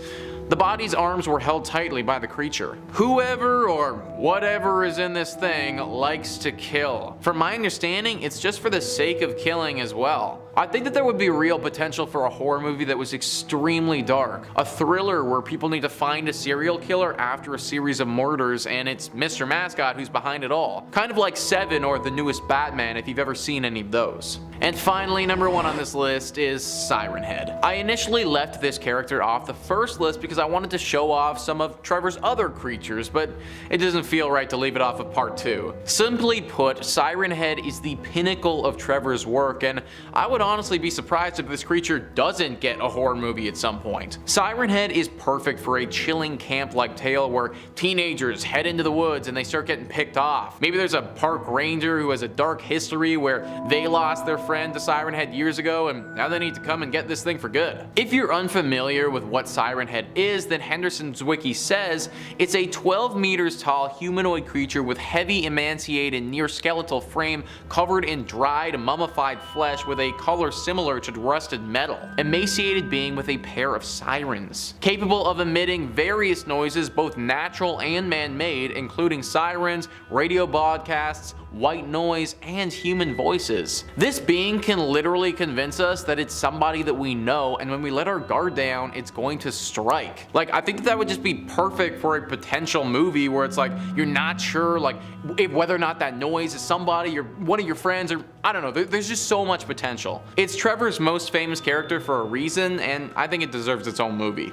The body's arms were held tightly by the creature. Whoever or whatever is in this thing likes to kill. From my understanding, it's just for the sake of killing as well. I think that there would be real potential for a horror movie that was extremely dark. A thriller where people need to find a serial killer after a series of murders and it's Mr. Mascot who's behind it all. Kind of like Seven or the newest Batman if you've ever seen any of those. And finally, number 1 on this list is Siren Head. I initially left this character off the first list because I wanted to show off some of Trevor's other creatures, but it doesn't feel right to leave it off of part 2. Simply put, Siren Head is the pinnacle of Trevor's work, and I would honestly be surprised if this creature doesn't get a horror movie at some point. Siren Head is perfect for a chilling camp-like tale where teenagers head into the woods and they start getting picked off. Maybe there's a park ranger who has a dark history where they lost their friend to Siren Head years ago and now they need to come and get this thing for good. If you're unfamiliar with what Siren Head is, then Henderson's wiki says it's a 12 meters tall humanoid creature with heavy emaciated near skeletal frame covered in dried mummified flesh with a color similar to rusted metal. Emaciated being with a pair of sirens. Capable of emitting various noises both natural and man-made, including sirens, radio broadcasts, white noise, and human voices. This being can literally convince us that it's somebody that we know, and when we let our guard down, it's going to strike. Like, I think that would just be perfect for a potential movie where it's like, you're not sure like if whether or not that noise is somebody or one of your friends, or I don't know, there's just so much potential. It's Trevor's most famous character for a reason, and I think it deserves its own movie.